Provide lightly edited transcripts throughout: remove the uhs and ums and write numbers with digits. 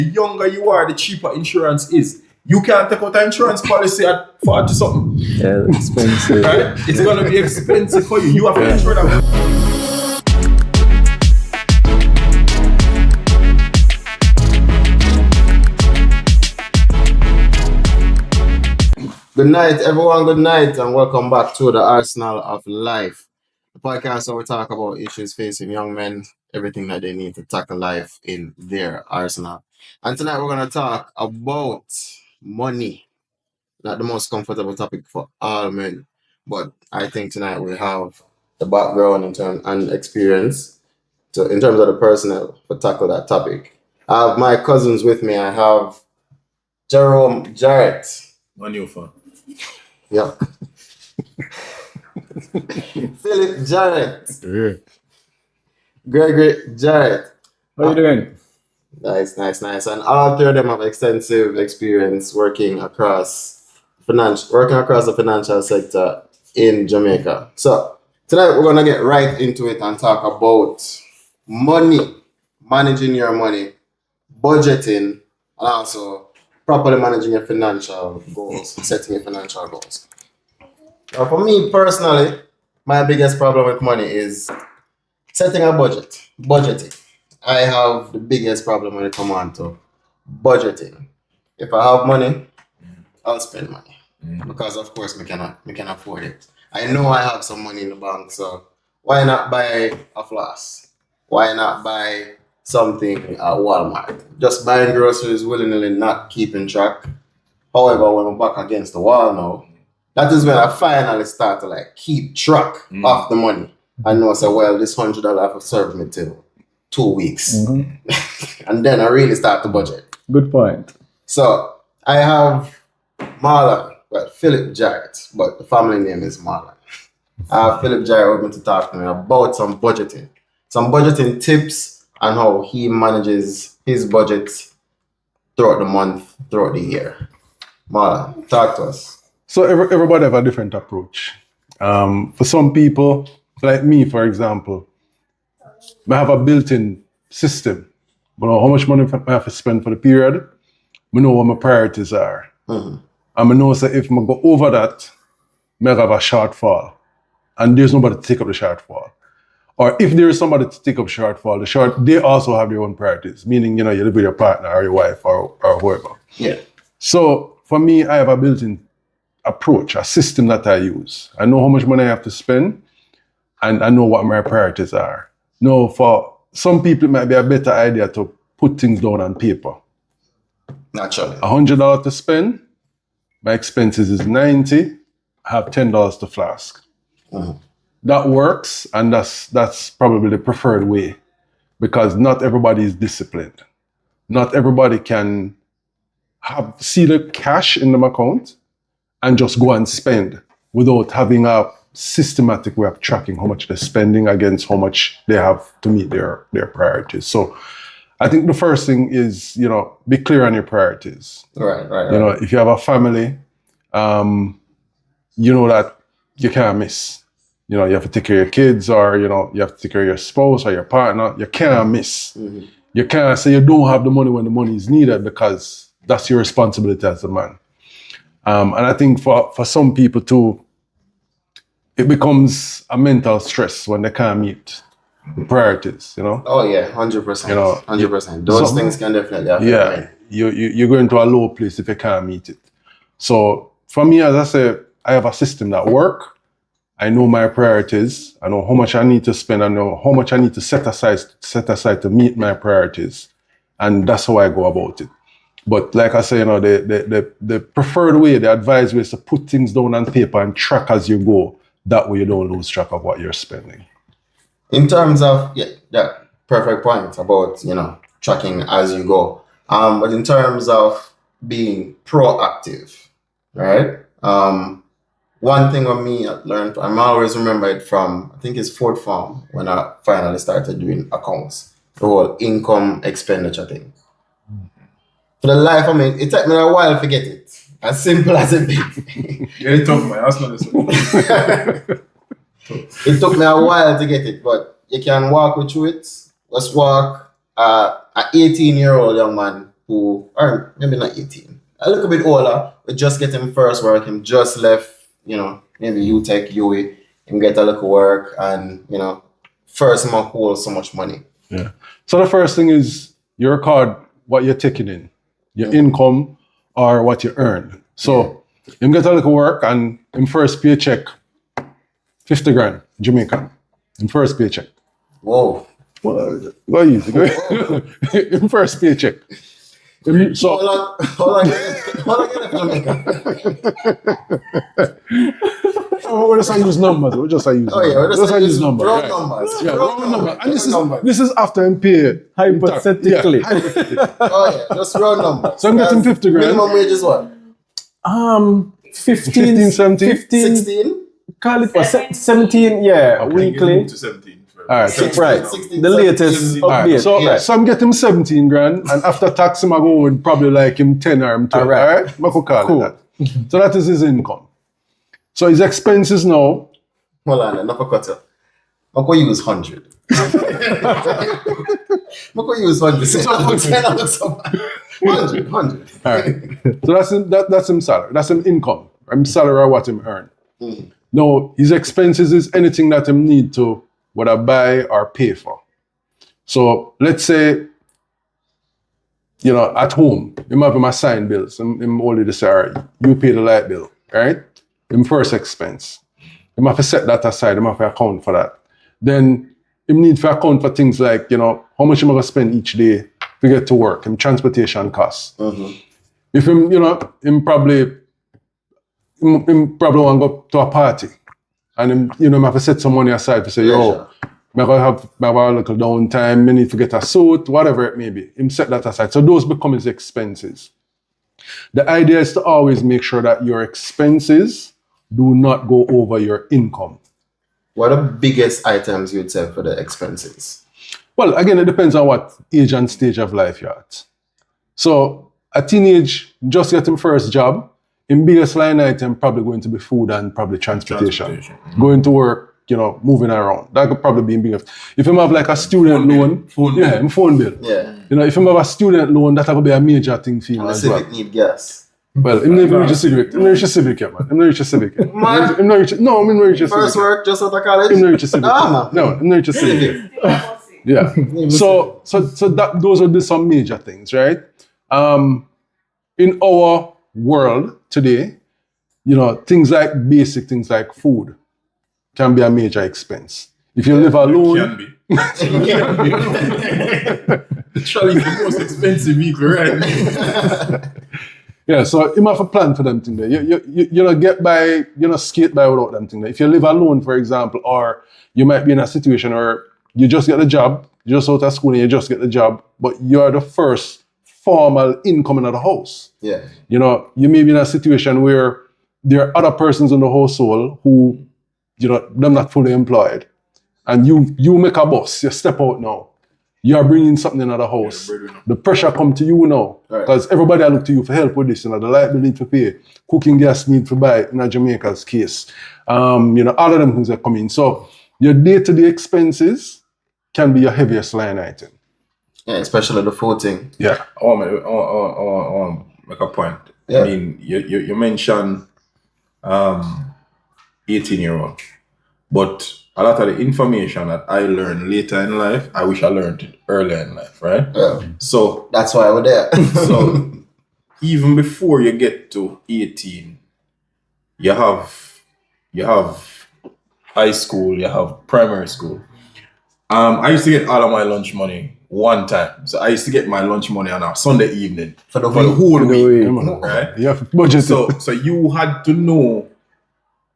The younger you are, the cheaper insurance is. You can't take out an insurance policy at 40 something. Yeah, expensive. Right? It's gonna be expensive for you. You have to insure that. Good night, everyone. Good night, and welcome back to the Arsenal of Life, the podcast where we talk about issues facing young men, everything that they need to tackle life in their arsenal. And tonight we're going to talk about money. Not the most comfortable topic for all men, but I think tonight we have the background and experience in terms of the personnel to tackle that topic. I have my cousins with me. I have Jerome Jarrett. Manufa. Yeah. Philip Jarrett. Yeah. Gregory Jarrett. How you doing? Nice. And all three of them have extensive experience working across the financial sector in Jamaica. So tonight we're gonna get right into it and talk about money, managing your money, budgeting, and also properly managing your financial goals, setting your financial goals. Now, for me personally, my biggest problem with money is setting a budgeting. I have the biggest problem when it comes on to budgeting. If I have money, I'll spend money because of course we can afford it. I know I have some money in the bank, so why not buy a flask? Why not buy something at Walmart? Just buying groceries willy-nilly, not keeping track. However, when I'm back against the wall now, that is when I finally start to keep track of the money. I know, say, well, this $100 have served me till 2 weeks. And then I really start to budget. Good point. So I have Marlon, Philip Jarrett, but the family name is Marlon. I have Philip Jarrett with me to talk to me about some budgeting tips and how he manages his budget throughout the month, throughout the year. Marlon, talk to us. So everybody have a different approach. For some people, like me, for example, I have a built-in system. I know how much money I have to spend for the period. I know what my priorities are. And I know that if I go over that, I have a shortfall. And there's nobody to take up the shortfall. Or if there is somebody to take up shortfall, they also have their own priorities. Meaning, you live with your partner or your wife or whoever. Yeah. So for me, I have a built-in approach, a system that I use. I know how much money I have to spend, and I know what my priorities are. Now, for some people, it might be a better idea to put things down on paper. Naturally. $100 to spend, my expenses is $90, I have $10 to flask. That works, and that's probably the preferred way, because not everybody is disciplined. Not everybody can see the cash in them account and just go and spend without having a systematic way of tracking how much they're spending against how much they have to meet their priorities. So I think the first thing is, be clear on your priorities. Right. If you have a family, you know that you can't miss. You have to take care of your kids, or, you have to take care of your spouse or your partner. You can't miss. You can't say you don't have the money when the money is needed, because that's your responsibility as a man. And I think for some people too, it becomes a mental stress when they can't meet the priorities, Oh yeah, 100%. 100%. Those things can definitely affect me. You're going to a low place if you can't meet it. So for me, as I say, I have a system that works. I know my priorities. I know how much I need to spend. I know how much I need to set aside to meet my priorities. And that's how I go about it. But like I say, the preferred way, the advised way is to put things down on paper and track as you go. That way you don't lose track of what you're spending. In terms of, perfect point about, tracking as you go. But in terms of being proactive, right? One thing with me I learned, I always remember it from, I think it's fourth form, when I finally started doing accounts, the whole income expenditure thing. For the life of me, it took me a while to get it. As simple as it is. It took me. That's not It took me a while to get it, but you can walk me through it. Let's walk an 18-year-old young man who are maybe not 18, a little bit older, we just get him first work, him just left, maybe UTech, UE, him get a little work and, first him hold so much money. Yeah. So the first thing is you record what you're taking in, your income or what you earn. So him get a little work and him first paycheck, 50 grand, Jamaican. Him first paycheck. Whoa. Well, go easy. Him first paycheck. So Hold on, Jamaica. we're just use numbers. We're just use Oh yeah, we're numbers. just Use numbers. round Right. numbers. Yeah, round numbers. And Round this is after him pay. Hypothetically. Yeah, hypothetically. Oh yeah, just round numbers. So I'm getting 50 grand. Minimum wage is what? 15, 17? 16? Call it what? 17, yeah, Okay, weekly. move to 17. All right. 16, Right. 16, The latest 17. All right, update. so, Yeah. so I'm getting 17 grand, and after tax, I'm going probably like him 10 or him 12. All right. All right? I could call Cool. it that. So that is his income. So his expenses now, Hold on, enough of cutter. I'm going to use 100. I'm going to use 100. 100. all right. So that's him salary. That's him income. Him salary or what him earn. Now, his expenses is anything that him need to whether buy or pay for. So let's say, at home, him have him assign bills. Him only the salary. You pay the light bill, right? Him first expense. Him have to set that aside. Him have to account for that. Then him need to account for things like, how much him going to spend each day to get to work. Him transportation costs. If him, him probably want to go to a party. And him have to set some money aside to say, Sure. I'm going to have a little downtime, I need to get a suit, whatever it may be. Him set that aside. So those become his expenses. The idea is to always make sure that your expenses do not go over your income. What are the biggest items you'd say for the expenses? Well, again, it depends on what age and stage of life you're at. So a teenage, just get him first job, in biggest line item probably going to be food and probably transportation. Going to work, moving around. That could probably be in biggest. If you have like a student loan, phone bill. Yeah. If you have a student loan, that could be a major thing for you And the as well. civic need gas. Well, I'm not even reach a civic. I'm not reach a civic yet, man. I'm not reach a civic yet. Man. I'm not reach. No, I'm not reach a civic. First yet. work just out of college? I'm not reach a civic. Nah, yet. man. No, I'm not reach a civic. yet. Yeah. So that those are some major things, right? In our world today, things like basic things like food can be a major expense. If you live alone, Can be. The trolley is the most expensive vehicle, right? yeah, so you have a plan for them thing there. You get by, skate by without them thing there. If you live alone, for example, or you might be in a situation where you just get the job, you just out of school and you just get the job, but you're the first formal income in the house. Yeah. You may be in a situation where there are other persons in the household who, they're not fully employed. And you make a bus, you step out now. You are bringing something in the house. The pressure come to you now. Because everybody look to you for help with this. The light bill need to pay, cooking gas need to buy in Jamaica's case. All of them things are coming. So your day-to-day expenses can be your heaviest line item. Yeah, especially the food thing. Yeah. I want to make a point. Yeah. I mean, you mentioned 18-year-old, but a lot of the information that I learned later in life, I wish I learned it earlier in life, right? Yeah. So That's why we're there. so even before you get to 18, you have high school, you have primary school. I used to get all of my lunch money one time. So I used to get my lunch money on a Sunday evening For the for the week. whole week. week, right? You have to budget it. So you had to know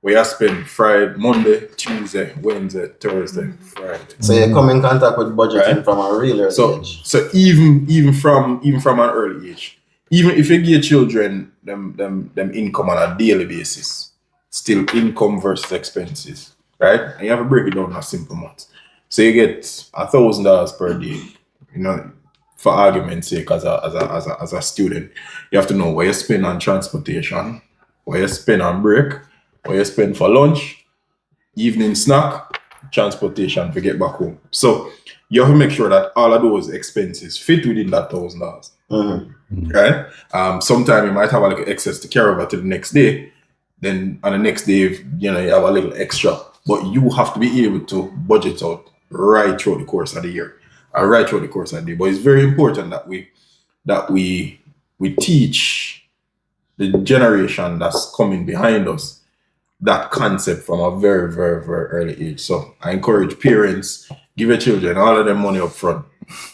where you spend Friday, Monday, Tuesday, Wednesday, Thursday, Friday. So you come in contact with budgeting Right. from a real early So age. even from an early age, even if you give children them income on a daily basis, still income versus expenses, right? And you have to break it down in a simple math. So you get $1,000 per day, for argument's sake, as a student, you have to know where you spend on transportation, where you spend on break, where you spend for lunch, evening snack, transportation to get back home. So you have to make sure that all of those expenses fit within that $1,000. right? Sometimes you might have a little excess to carry over to the next day. Then on the next day, you have a little extra, but you have to be able to budget out right through the course of the year, or right through the course of the day. But it's very important that we teach the generation that's coming behind us that concept from a very, very, very early age. So I encourage parents, give your children all of their money up front.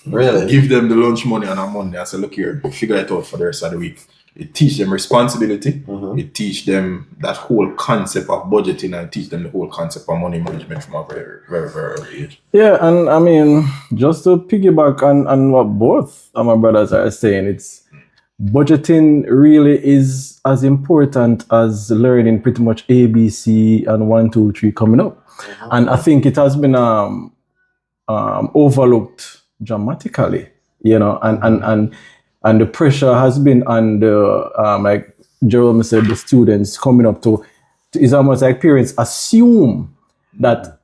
Really? Give them the lunch money on a Monday and say, look here, figure it out for the rest of the week. It teach them responsibility. It teach them that whole concept of budgeting and teach them the whole concept of money management from a very, very, very early age. Yeah, and I mean, just to piggyback on what both of my brothers are saying, it's budgeting really is as important as learning pretty much ABC and 1, 2, 3 coming up. And I think it has been overlooked dramatically, and the pressure has been on the, like Jerome said, the students coming up to it's almost like parents assume that,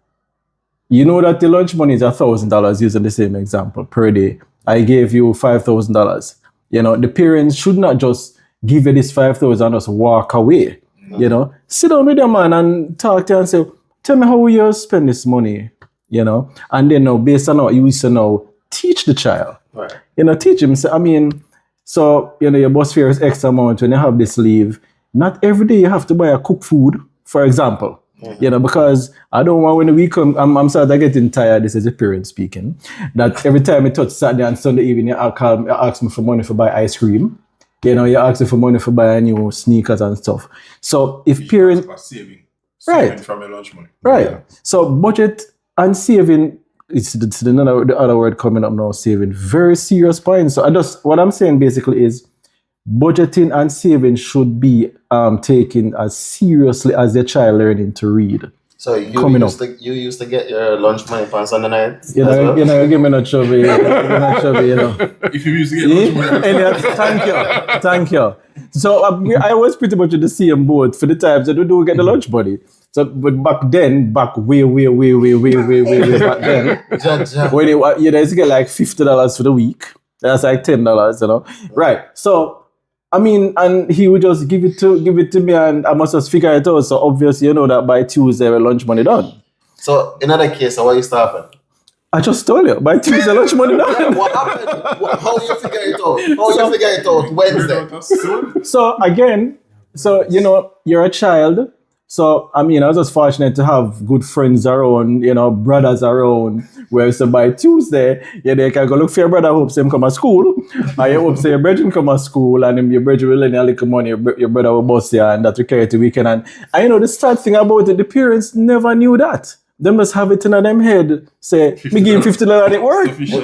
that the lunch money is $1,000, using the same example, per day. I gave you $5,000. The parents should not just give you this $5,000 and just walk away. Sit down with your man and talk to him and say, tell me how you spend this money, and then now, based on what you used to know, teach the child. Right. Teach him. So, your bus fare is X amount when you have this leave. Not every day you have to buy a cooked food, for example. Because I don't want when the week come, I'm starting to getting tired, this is a parent speaking, that every time I touch Saturday and Sunday evening, you ask me for money for buy ice cream. You ask me for money for buy new sneakers and stuff. So if parents... Saving Right. from your lunch money. Right. Yeah. So budget and saving, it's the other word coming up now, saving. Very serious point. So what I'm saying basically is budgeting and saving should be taken as seriously as your child learning to read. So you used to get your lunch money on Sunday night? Give me no trouble. If you used to get lunch money. Thank you. So I was pretty much in the same boat for the times that we do get the lunch money. So, but back way back then, when you used to get like $50 for the week, that's like $10, Right. So, I mean, and he would just give it to me, and I must just figure it out. So obviously, that by Tuesday, lunch money done. So in other case, what used to happen? I just told you, by Tuesday, lunch money done. What happened? How you figure it out? You figure it out Wednesday? So again, you're a child. So, I mean, I was just fortunate to have good friends around, brothers around, where so by Tuesday, they can go look for your brother, hope him come to school, and you hope say your brother come to school, and then your brother will lend you a little money, your brother will bust you, and that will carry it the weekend. And the sad thing about it, the parents never knew that. They must have it in them head, say, me give him $50 and it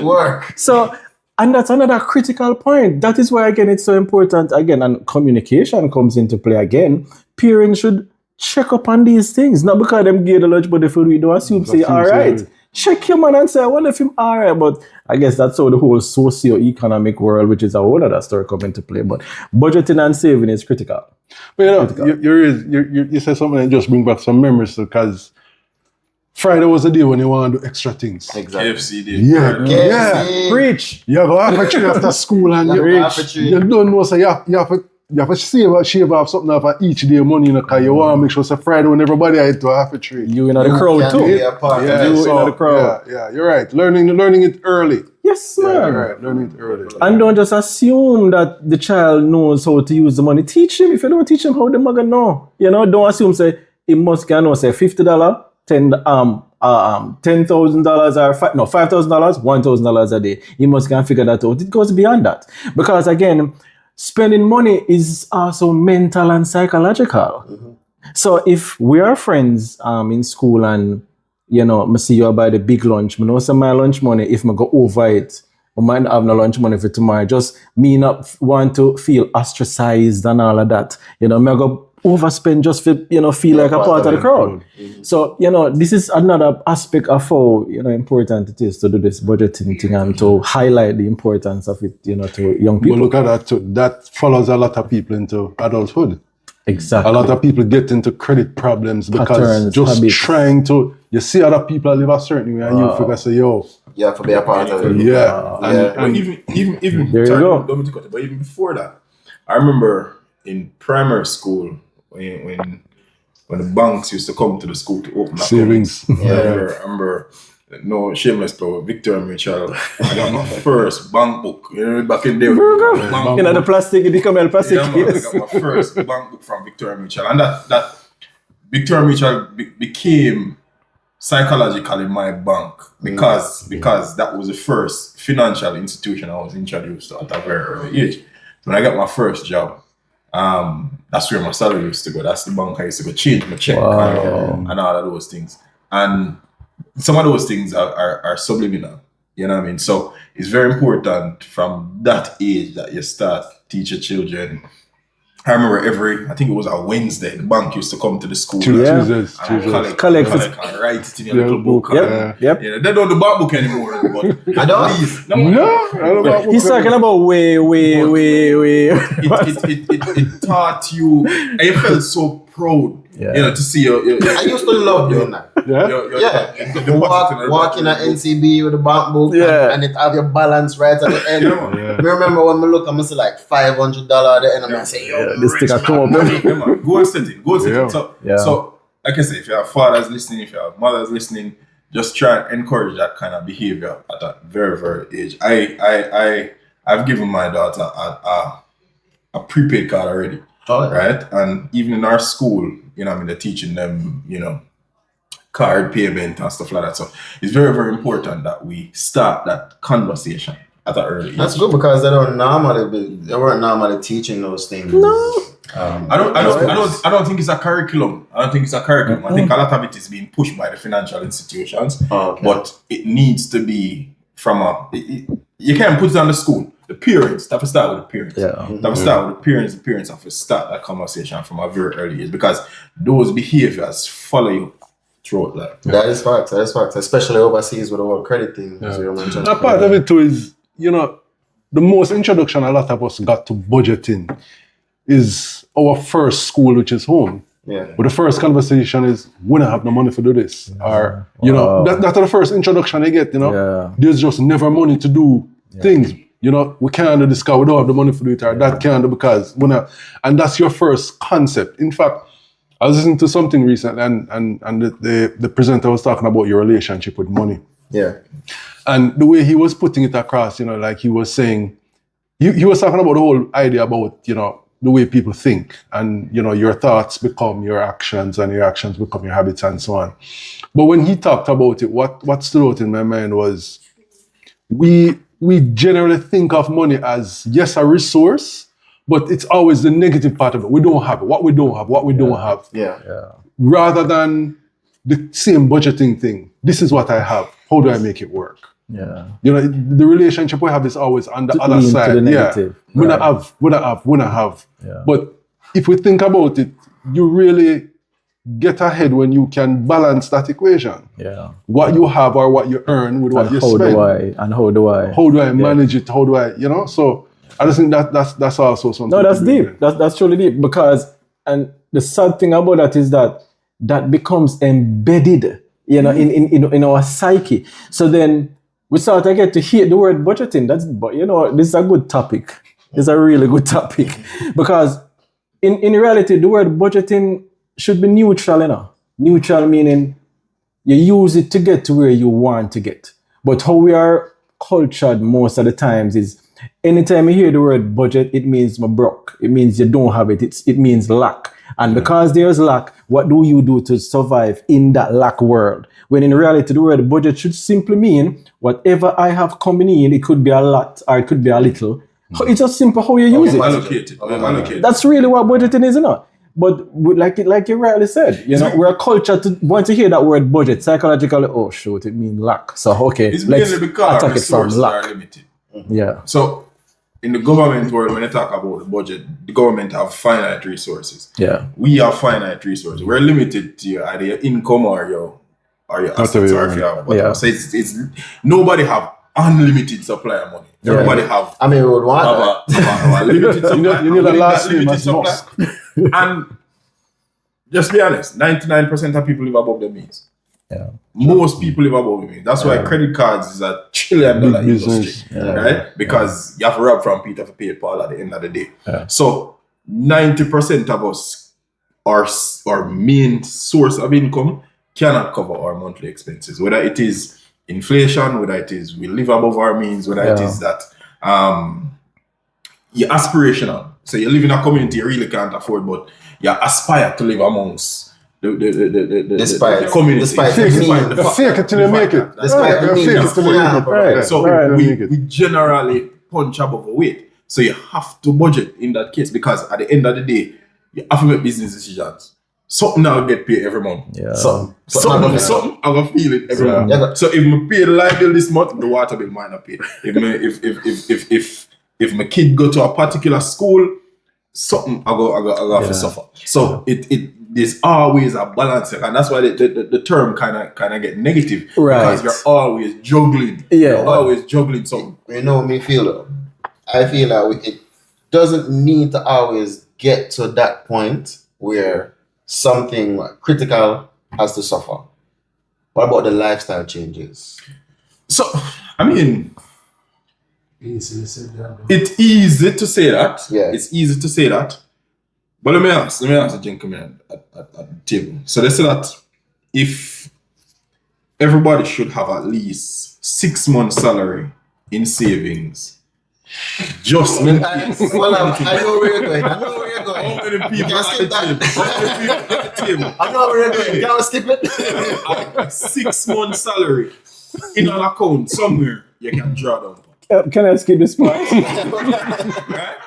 work. So, and that's another critical point. That is why, again, it's so important, again, and communication comes into play again. Parents should check up on these things. Not because them give the lunch money for we don't assume say all right. Check your man and say I wonder if him all right. But I guess that's how the whole socio-economic world, which is a whole other story, come into play. But budgeting and saving is critical. But you said something that just bring back some memories because Friday was the day when you want to do extra things. Exactly. KFC day. Yeah. Preach. You go half a tree after school and you don't know, so you have to shave off something off of each day money, because you want to make sure it's Friday when everybody is to half a tree. You in the crowd too. Be a part of Yeah, it. in the crowd. Yeah, you're right. Learning it early. Yes, Yeah, man. you're right. Learning it early. And don't just assume that the child knows how to use the money. Teach him. If you don't teach him how, the mother know. Don't assume say he must know say $50, $10,000 or $5,000, $1,000 a day. He must figure that out. It goes beyond that, because again, spending money is also mental and psychological. So if we are friends in school and I see you buy the big lunch, I know some my lunch money, if I go over it, I might not have no lunch money for tomorrow. Just me not want to feel ostracized and all of that. I go overspend just for feel like a part of the crowd. So this is another aspect of how important it is to do this budgeting thing and to highlight the importance of it to young people. But look at that too. That follows a lot of people into adulthood. Exactly. A lot of people get into credit problems because Patterns, just habits. trying to, you see other people live a certain way and you figure say, yo, you have to be a part of it. Yeah. Yeah. But even There you sorry, go. don't mean to cut it, but even before that, I remember in primary school when the banks used to come to the school to open accounts. Savings. I remember, no shameless plug, Victor Mutual. I got my first bank book. You know, back in the day. You know, the plastic, it become a plastic Yeah, man, I case. got my first bank book from Victoria Mutual, and that Victoria Mutual became psychologically my bank because that was the first financial institution I was introduced to at a very early age. When I got my first job, that's where my salary used to go. That's the bank I used to go change my check and all of those things. And some of those things are subliminal. You know what I mean? So it's very important from that age that you start teach your children. I remember I think it was a Wednesday, the bank used to come to the school. Tuesdays. And Collect. and write it in your little book. Yep. You know, they don't do bank book anymore. But I don't. please, No, I don't know. He's talking about way. it taught you, and you felt so proud, Yeah. you know, to see your I used to love doing that. Yeah. Yeah, the walk in an NCB with a bank book Yeah. and it have your balance right at the end. Yeah. I remember when I look, I'm say like $500 at the end, and I say, yo, This thing I come up. Yeah, man. Go and set it. Go and set Yeah. it. So, Yeah. so, like I say, if you have fathers listening, if you have mothers listening, just try and encourage that kind of behavior at a very, very age. I've given my daughter a prepaid card already, Oh, yeah. right? And even in our school, you know, I mean, they're teaching them, you know, card payment and stuff like that. So it's very, very important that we start that conversation at an early age. That's good because they weren't normally teaching those things. No. I don't think it's a curriculum. I think a lot of it is being pushed by the financial institutions. Oh, okay. But it needs to be from you can't put it on the school. The parents have to start with the parents. Yeah. They have to start with the parents. The parents have to start that conversation from a very early age because those behaviors follow you throughout life. That is facts, especially overseas with the whole credit thing, as you mentioned. A part of it too is, you know, the most introduction a lot of us got to budgeting is our first school, which is home. Yeah. But the first conversation is, we don't have the money to do this. Or, you know, that's the first introduction they get, you know. Yeah. There's just never money to do things. You know, we can't do this because we don't have the money to do it, or that can't do because we're not. And that's your first concept. In fact, I was listening to something recently and the presenter was talking about your relationship with money. Yeah. And the way he was putting it across, you know, like he was saying, he was talking about the whole idea about, you know, the way people think and, you know, your thoughts become your actions and your actions become your habits and so on. But when he talked about it, what stood out in my mind was we generally think of money as, yes, a resource, but it's always the negative part of it. We don't have it. What we don't have. Yeah. Rather than the same budgeting thing. This is what I have. How do I make it work? Yeah. You know, the relationship we have is always on the other lean to side. the negative. Yeah. We Right. not have. Yeah. But if we think about it, you really get ahead when you can balance that equation. Yeah. What you have or what you earn with what And you how spend. do I? How do I manage it? How do I, you know? So I just think that's also something. No, that's to do. deep. That's truly deep because, and the sad thing about that is that becomes embedded, you know, in our psyche. So then we start to get to hear the word budgeting. But you know, this is a good topic. It's a really good topic because in reality, the word budgeting should be neutral, you know. Neutral meaning you use it to get to where you want to get. But how we are cultured most of the times is anytime you hear the word budget, it means my broke. It means you don't have it. It means lack. And because there's lack, what do you do to survive in that lack world? When in reality, the word budget should simply mean whatever I have coming in, it could be a lot or it could be a little. It's just simple how you use it. Allocated. That's really what budgeting is, you know. But like you rightly said, you know, we're a culture to want to hear that word budget psychologically. Oh shoot, it means lack. So okay, It's let's mainly because attack it from resources are lack. limited. Yeah, So in the government world, when they talk about the budget, the government have finite resources. yeah, We have finite resources. We're limited to either your income or your assets, or if you have whatever. Yeah. So it's nobody have unlimited supply of money. Yeah. Everybody have I mean, we would want that. have a limited supply. You need a And last that name limited as supply- Musk. And just be honest, 99% of people live above their means. Yeah. Most people live above me. That's why credit cards is a $1 trillion Big industry, business. right? Because you have to rob from Peter for pay Paul at the end of the day. Yeah. So 90% of us, our main source of income cannot cover our monthly expenses. Whether it is inflation, whether it is we live above our means, whether it is that you're aspirational. So you live in a community you really can't afford, but you aspire to live amongst the community. Despite the fake it till you make it. Despite the Fake means. it till you make it. Right. So Right. we generally punch above our weight. So you have to budget in that case because at the end of the day, you have to make business decisions. Something I'll get paid every month. Yeah. Something I'm gonna feel it every Yeah. month. Yeah. So if I pay the light bill this month, the water bill might not pay. If my kid go to a particular school, something I go have to suffer. So there's always a balance, and that's why the term kind of get negative, Right. because you're always juggling. Yeah. You're always juggling something. You know me feel though. I feel that it doesn't need to always get to that point where something critical has to suffer. What about the lifestyle changes? So I mean, it's easy to say that. Yeah. It's easy to say that. But let me ask the gentleman at the table. So they say that if everybody should have at least 6 months' salary in savings, just in case. Well, I know where you're going. I know where you're going. How many people You at skip the table? that. How many people at the table? I know where you're going. Can I skip it? 6 months' salary in an account somewhere you can draw down. Can I skip this part? Right?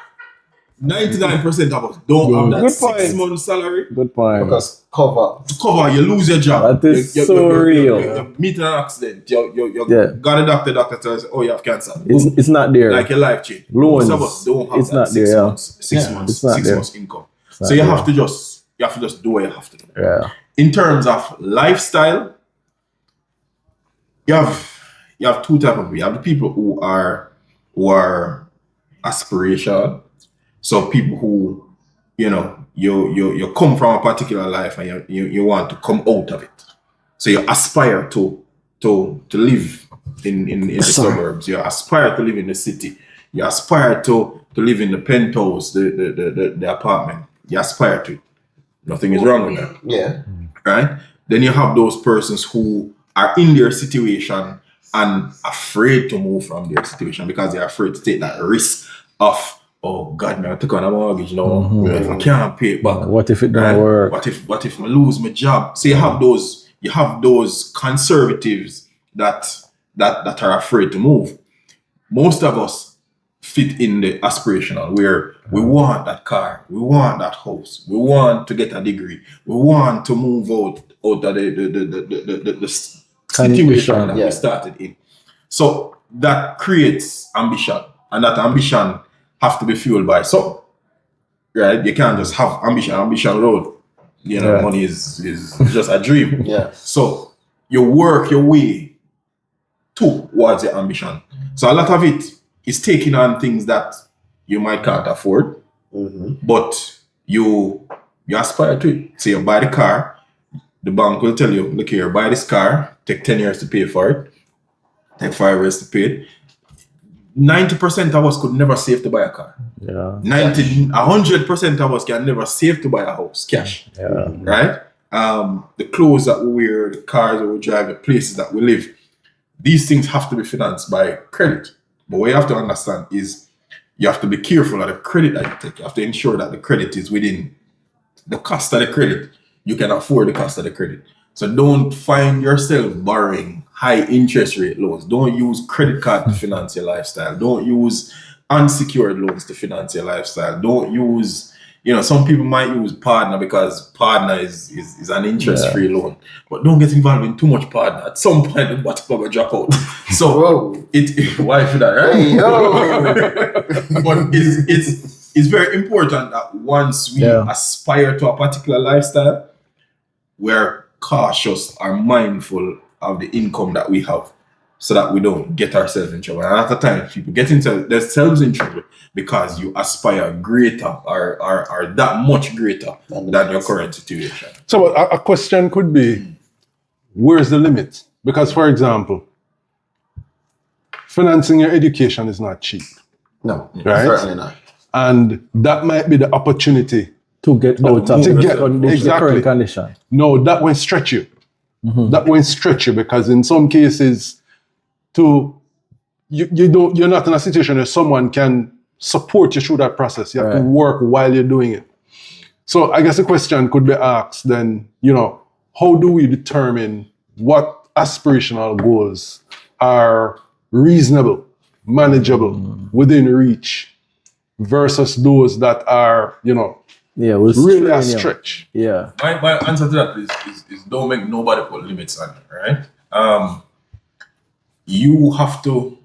99% of us don't have that Good 6 point. months salary Good point. Because cover. to cover. You lose your job. That is so real. You meet an accident. You Yeah. got a doctor tells you, oh, you have cancer. It's not there. Like your life change. Loans. Most of us don't have It's that not 6 there, yeah. months. 6 Yeah. months. It's not 6 there. months income. not So you there. have to just do what you have to do. Yeah. In terms of lifestyle, you have two type of people. You have the people who are aspirational. So people who, you come from a particular life and you want to come out of it. So you aspire to live in the suburbs. You aspire to live in the city. You aspire to live in the penthouse, the apartment. You aspire to it. Nothing is wrong with that. Yeah. Right? Then you have those persons who are in their situation and afraid to move from their situation because they're afraid to take that risk of, oh God, man, I took on a mortgage, if I can't pay it back. What if it don't Right? work? What if I lose my job? So you have those conservatives that are afraid to move. Most of us fit in the aspirational where we want that car, we want that house, we want to get a degree, we want to move out of the situation that Yeah. we started in. So that creates ambition, and that ambition have to be fueled by something. Right? You can't just have ambition without, Right. money is just a dream. Yeah. So you work your way towards your ambition. So a lot of it is taking on things that you might can't afford, but you aspire to it. So you buy the car, the bank will tell you, look here, buy this car, take 10 years to pay for it, take 5 years to pay it. 90% of us could never save to buy a car. Yeah. 100% of us can never save to buy a house, cash. Yeah. Right? The clothes that we wear, the cars that we drive, the places that we live, these things have to be financed by credit. But what you have to understand is you have to be careful of the credit that you take. You have to ensure that the credit is within the cost of the credit. You can afford the cost of the credit. So don't find yourself borrowing high interest rate loans. Don't use credit card to finance your lifestyle. Don't use unsecured loans to finance your lifestyle. Don't use, some people might use partner because partner is an interest-free loan. But don't get involved in too much partner. At some point, the bottom will drop out. So Whoa. why for that, right? Hey, yo. But it's very important that once we aspire to a particular lifestyle, we're cautious or mindful of the income that we have so that we don't get ourselves in trouble. And at the time, people get themselves in trouble because you aspire greater or that much greater than your current situation. So a question could be, where's the limit? Because, for example, financing your education is not cheap. No, Right? certainly not. And that might be the opportunity. To get out of To the get- condition, exactly. current condition. No, that won't stretch you. That won't stretch you because in some cases, you're not in a situation where someone can support you through that process. You have to Right. work while you're doing it. So I guess the question could be asked then, how do we determine what aspirational goals are reasonable, manageable, within reach versus those that are, Yeah, we'll really a strain you. stretch? Yeah. My answer to that is don't make nobody put limits on it, right? You have to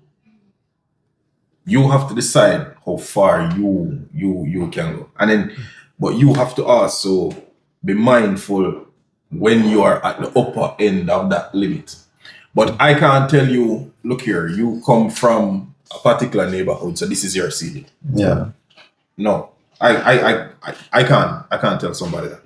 decide how far you can go, and then but you have to also be mindful when you are at the upper end of that limit. But I can't tell you, look here, you come from a particular neighborhood, so this is your ceiling. Yeah. No, I can't tell somebody that.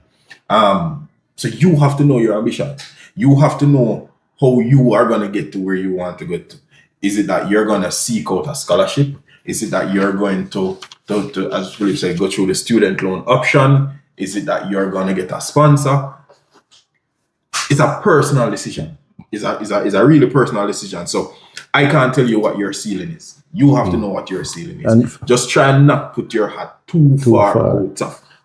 So you have to know your ambition. You have to know how you are gonna get to where you want to get to. Is it that you're gonna seek out a scholarship? Is it that you're going to as Philip said, go through the student loan option? Is it that you're gonna get a sponsor? It's a personal decision. It's a really personal decision. So I can't tell you what your ceiling is. You have to know what your ceiling is. And Just try and not put your hat too far far. out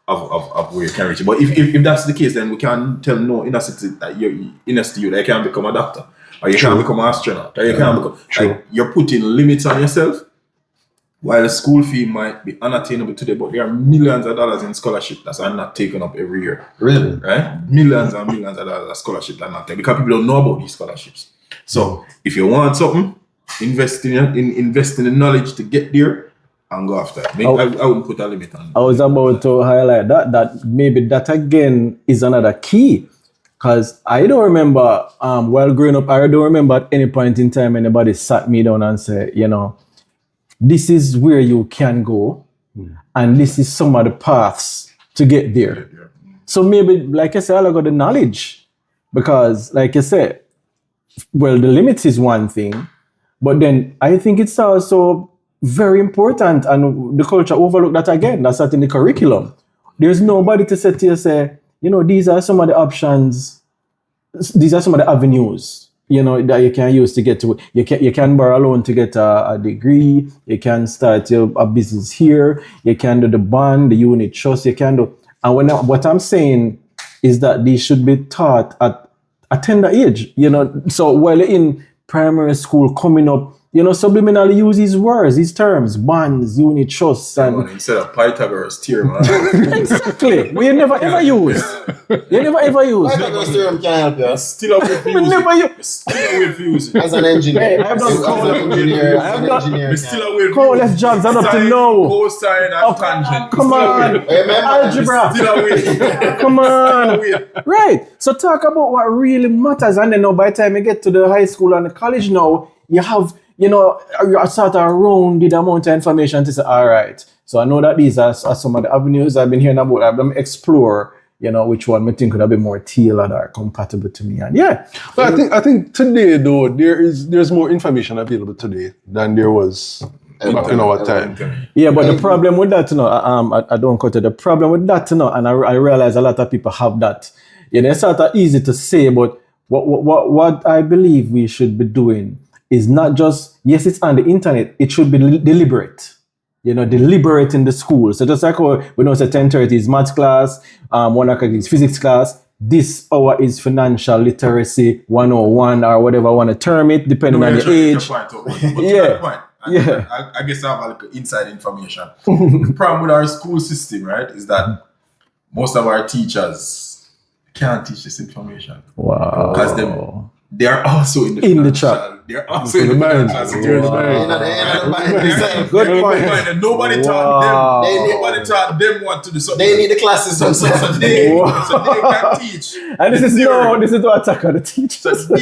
of where you can reach it. But if that's the case, then we can tell no inner city that you're inner city you can become a doctor, or you can become an astronaut, or you can become like you're putting limits on yourself. While the school fee might be unattainable today, but there are millions of dollars in scholarship that are not taken up every year. Really? Right? Millions and millions of dollars of scholarship that are not taken because people don't know about these scholarships. So if you want something, invest in the knowledge to get there and go after it. I wouldn't put a limit on it. I was about to highlight that maybe that again is another key. Because I don't remember, while growing up, I don't remember at any point in time anybody sat me down and said, this is where you can go, and this is some of the paths to get there. So maybe, like I said, I got the knowledge. Because, like I said, well, the limits is one thing, but then I think it's also very important, and the culture overlook that again. That's not in the curriculum. There's nobody to sit here and say, these are some of the options, these are some of the avenues, that you can use to get to it. You can borrow a loan to get a degree, you can start a business here, you can do the bond, the unit trust, you can do. And what I'm saying is that these should be taught at a tender age, So while in primary school coming up, subliminally use these words, these terms, bonds, unit trusts, and Instead of Pythagoras theorem, exactly. We never ever use. You never ever use. Pythagoras theorem can help you. still a way to We use never it. use. Still a way to use it. As an engineer. Hey, I've done As an engineer. I have As done- an engineer. It's still a way to Countless use it. jobs, I don't Sine, know. Cosine and tangent. Come on. Remember, Algebra. Still a way. Come on. Right. So talk about what really matters. And then now by the time you get to the high school and the college now, you have, you sort of rounded the amount of information to say, all right. So I know that these are some of the avenues I've been hearing about. I've been explore, which one I think could have been more tailored or compatible to me. And yeah. But I think today though there's more information available today than there was back in our time. Yeah, but the problem with that, I don't cut it. The problem with that, and I realize a lot of people have that. It's sort of easy to say, but what I believe we should be doing is not just, yes, it's on the internet, it should be deliberate. Deliberate in the school. So just like how we know, say 10:30 is maths class, 1 o'clock is physics class, this hour is financial literacy 101 or whatever I want to term it, depending on your age. I guess I have a little inside information. The problem with our school system, right, is that most of our teachers can't teach this information. Wow. Because they are also in the trap. They're also in the financial security. Good point. And nobody taught them. Nobody taught them what to do. So They need the classes so themselves. they can teach. And this is to attack on the teachers. So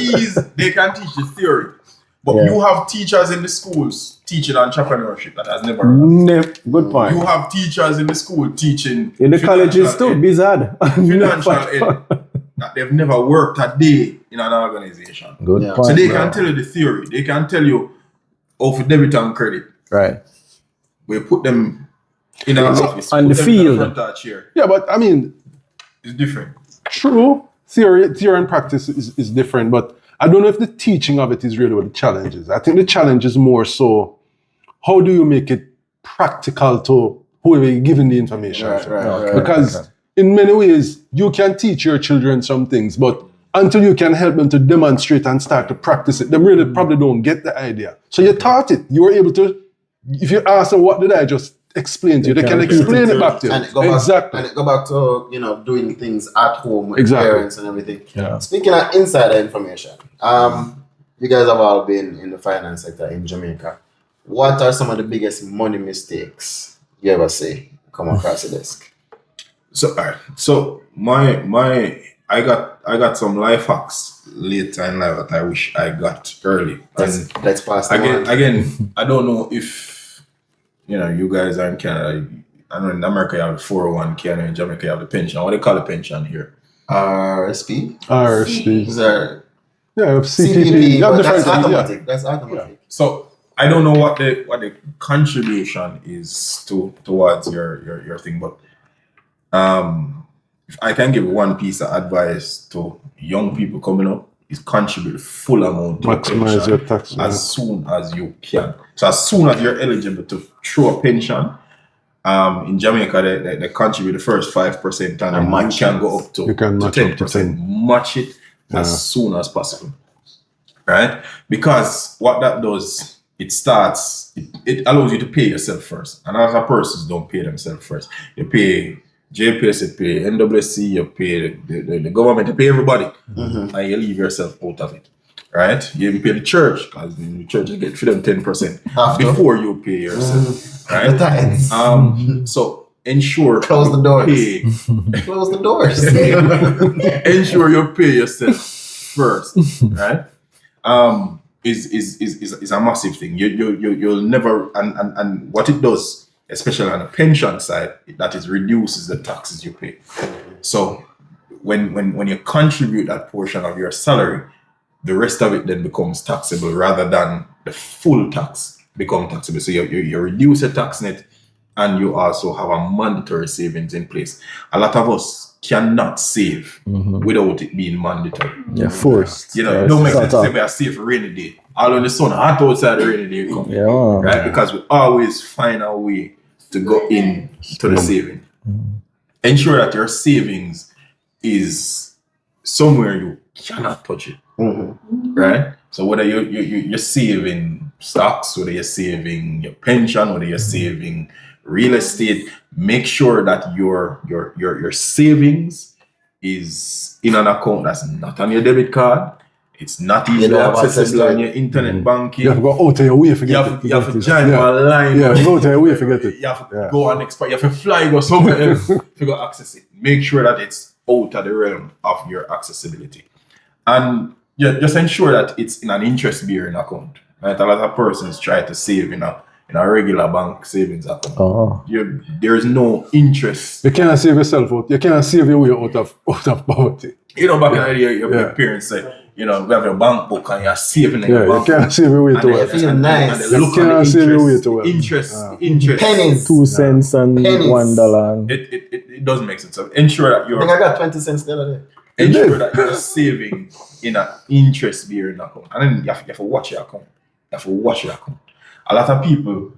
they can teach the theory. But you have teachers in the schools teaching entrepreneurship that has never Good point. You have teachers in the school teaching In the colleges too, bizarre. financial aid that they've never worked a day in an organization. Good Yeah. point. So they bro. can tell you the theory. They can tell you for debit and credit. Right. We put them in an office. on put the them in field. front of a chair. Yeah, but I mean, It's different. true. Theory and practice is different, but I don't know if the teaching of it is really what the challenge is. I think the challenge is more so, how do you make it practical to whoever you're giving the information to? Right. Because in many ways, you can teach your children some things, but until you can help them to demonstrate and start to practice it, they really probably don't get the idea. So you taught it. You were able to, if you ask them, what did I just explain to you? They can explain it back to you. And it go back, Exactly. and it go back to doing things at home with Exactly. parents and everything. Yeah. Speaking of insider information, you guys have all been in the finance sector in Jamaica. What are some of the biggest money mistakes you ever see come across the desk? So, all right. So I got some life hacks later in life that I wish I got early. And Let's pass them on. again, I don't know if you guys are in Canada. I know in America you have the 401k, and in Jamaica you have the pension. What do they call the pension here? RSP? RSP. Is there Yeah, you have CPP. CPP? You have But different that's things, yeah. automatic. That's automatic. So I don't know what the contribution is towards your thing, but if I can give one piece of advice to young people coming up, is contribute the full amount to Maximize pension your tax. as soon as you can. So as soon as you're eligible to throw a pension, in Jamaica they contribute the first 5%, and then you can go up to You can match up to 10%. Match it as soon as possible, right? Because what that does, it allows you to pay yourself first, and other persons don't pay themselves first. You pay JPS, you pay NWC, you pay the government, you pay everybody, and you leave yourself out of it, right? You even pay the church, because in the church you get for them 10% Have to. before you pay yourself, The right? tithes. So ensure Close the doors. pay, Close the doors. ensure you pay yourself first, right? Is a massive thing. You'll never, and what it does, especially on the pension side, that is reduces the taxes you pay. So when you contribute that portion of your salary, the rest of it then becomes taxable rather than the full tax become taxable. So you reduce the tax net, and you also have a mandatory savings in place. A lot of us cannot save without it being mandatory. Yeah, forced. It don't make sense to say we are safe for rainy day. All when the sun hot outside, the rainy day come. Yeah. Right? Because we always find a way to go in to the saving. Ensure that your savings is somewhere you cannot touch it. Right? So whether you're saving stocks, whether you're saving your pension, whether you're saving real estate, make sure that your savings is in an account that's not on your debit card. It's not easily don't have access accessible to on it. your internet banking. You have to go out of your way to You get have, it. you have to join Yeah. online. Yeah, go out of your way to get it. You have to Yeah. go on expert. You have to fly, go somewhere else to go access it. Make sure that it's out of the realm of your accessibility. And just ensure that it's in an interest-bearing account. Right? A lot of persons try to save in a regular bank savings account. Oh. There is no interest. You cannot save yourself out. You cannot save your way out of poverty. Back in the day, your Yeah. parents say, we have your bank book and you're saving in Yeah, your you bank cannot book. save your way And to they- wealth. feel and nice. they look You at the cannot save your way interest, to wealth. interest. Pennies. 2 cents and Pennies. $1. And It doesn't make sense. So ensure that I think I you're got 20 cents the other day. ensure that you're saving in an interest-bearing account, and then you have to watch your account. You have to watch your account. A lot of people,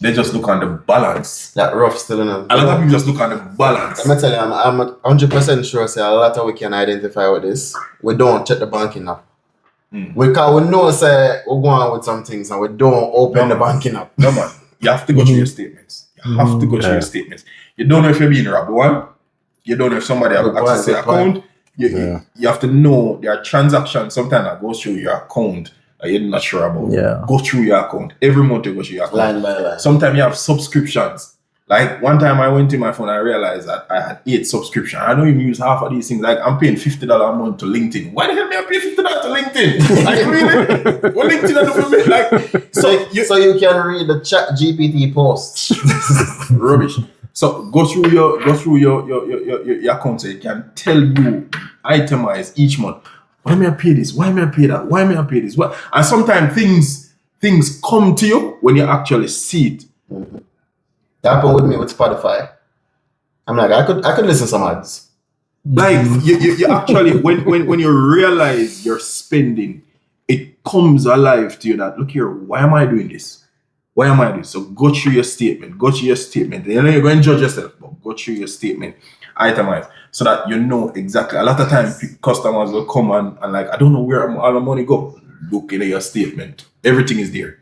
they just look on the balance. That rough still in A lot of people just look on the balance. I'm gonna tell you, I'm 100% sure say a lot of we can identify with this. We don't check the banking app. Because we know say we're going with some things and we don't open the banking app. No man, you have to go through your statements. You have to go through your statements. You don't know if you're being robbed. One, you don't know if somebody has Good access to point, your good point. account. You have to know there are transactions sometimes that go through your account that you're not sure about. Yeah. Go through your account. Every month you go through your account. Line by line. Sometimes you have subscriptions. Like one time I went in my phone, I realized that I had 8 subscriptions. I don't even use half of these things. Like I'm paying $50 a month to LinkedIn. Why the hell may I pay $50 to LinkedIn? Like really? What LinkedIn do for me? Like So you can read the chat GPT posts. rubbish. So go through your account so it can tell you, itemize each month. Why may I pay this? Why may I pay that? Why may I pay this? What? And sometimes things come to you when you actually see it. That happened with me with Spotify. I'm like, I could listen to some ads. Like you actually when you realize you're spending, it comes alive to you that look here, why am I doing this? Why am I doing this? So go through your statement. You know you're going to judge yourself, but go through your statement, itemize, so that you know exactly. A lot of times customers will come and like, I don't know where all the money go. Look in your statement. Everything is there.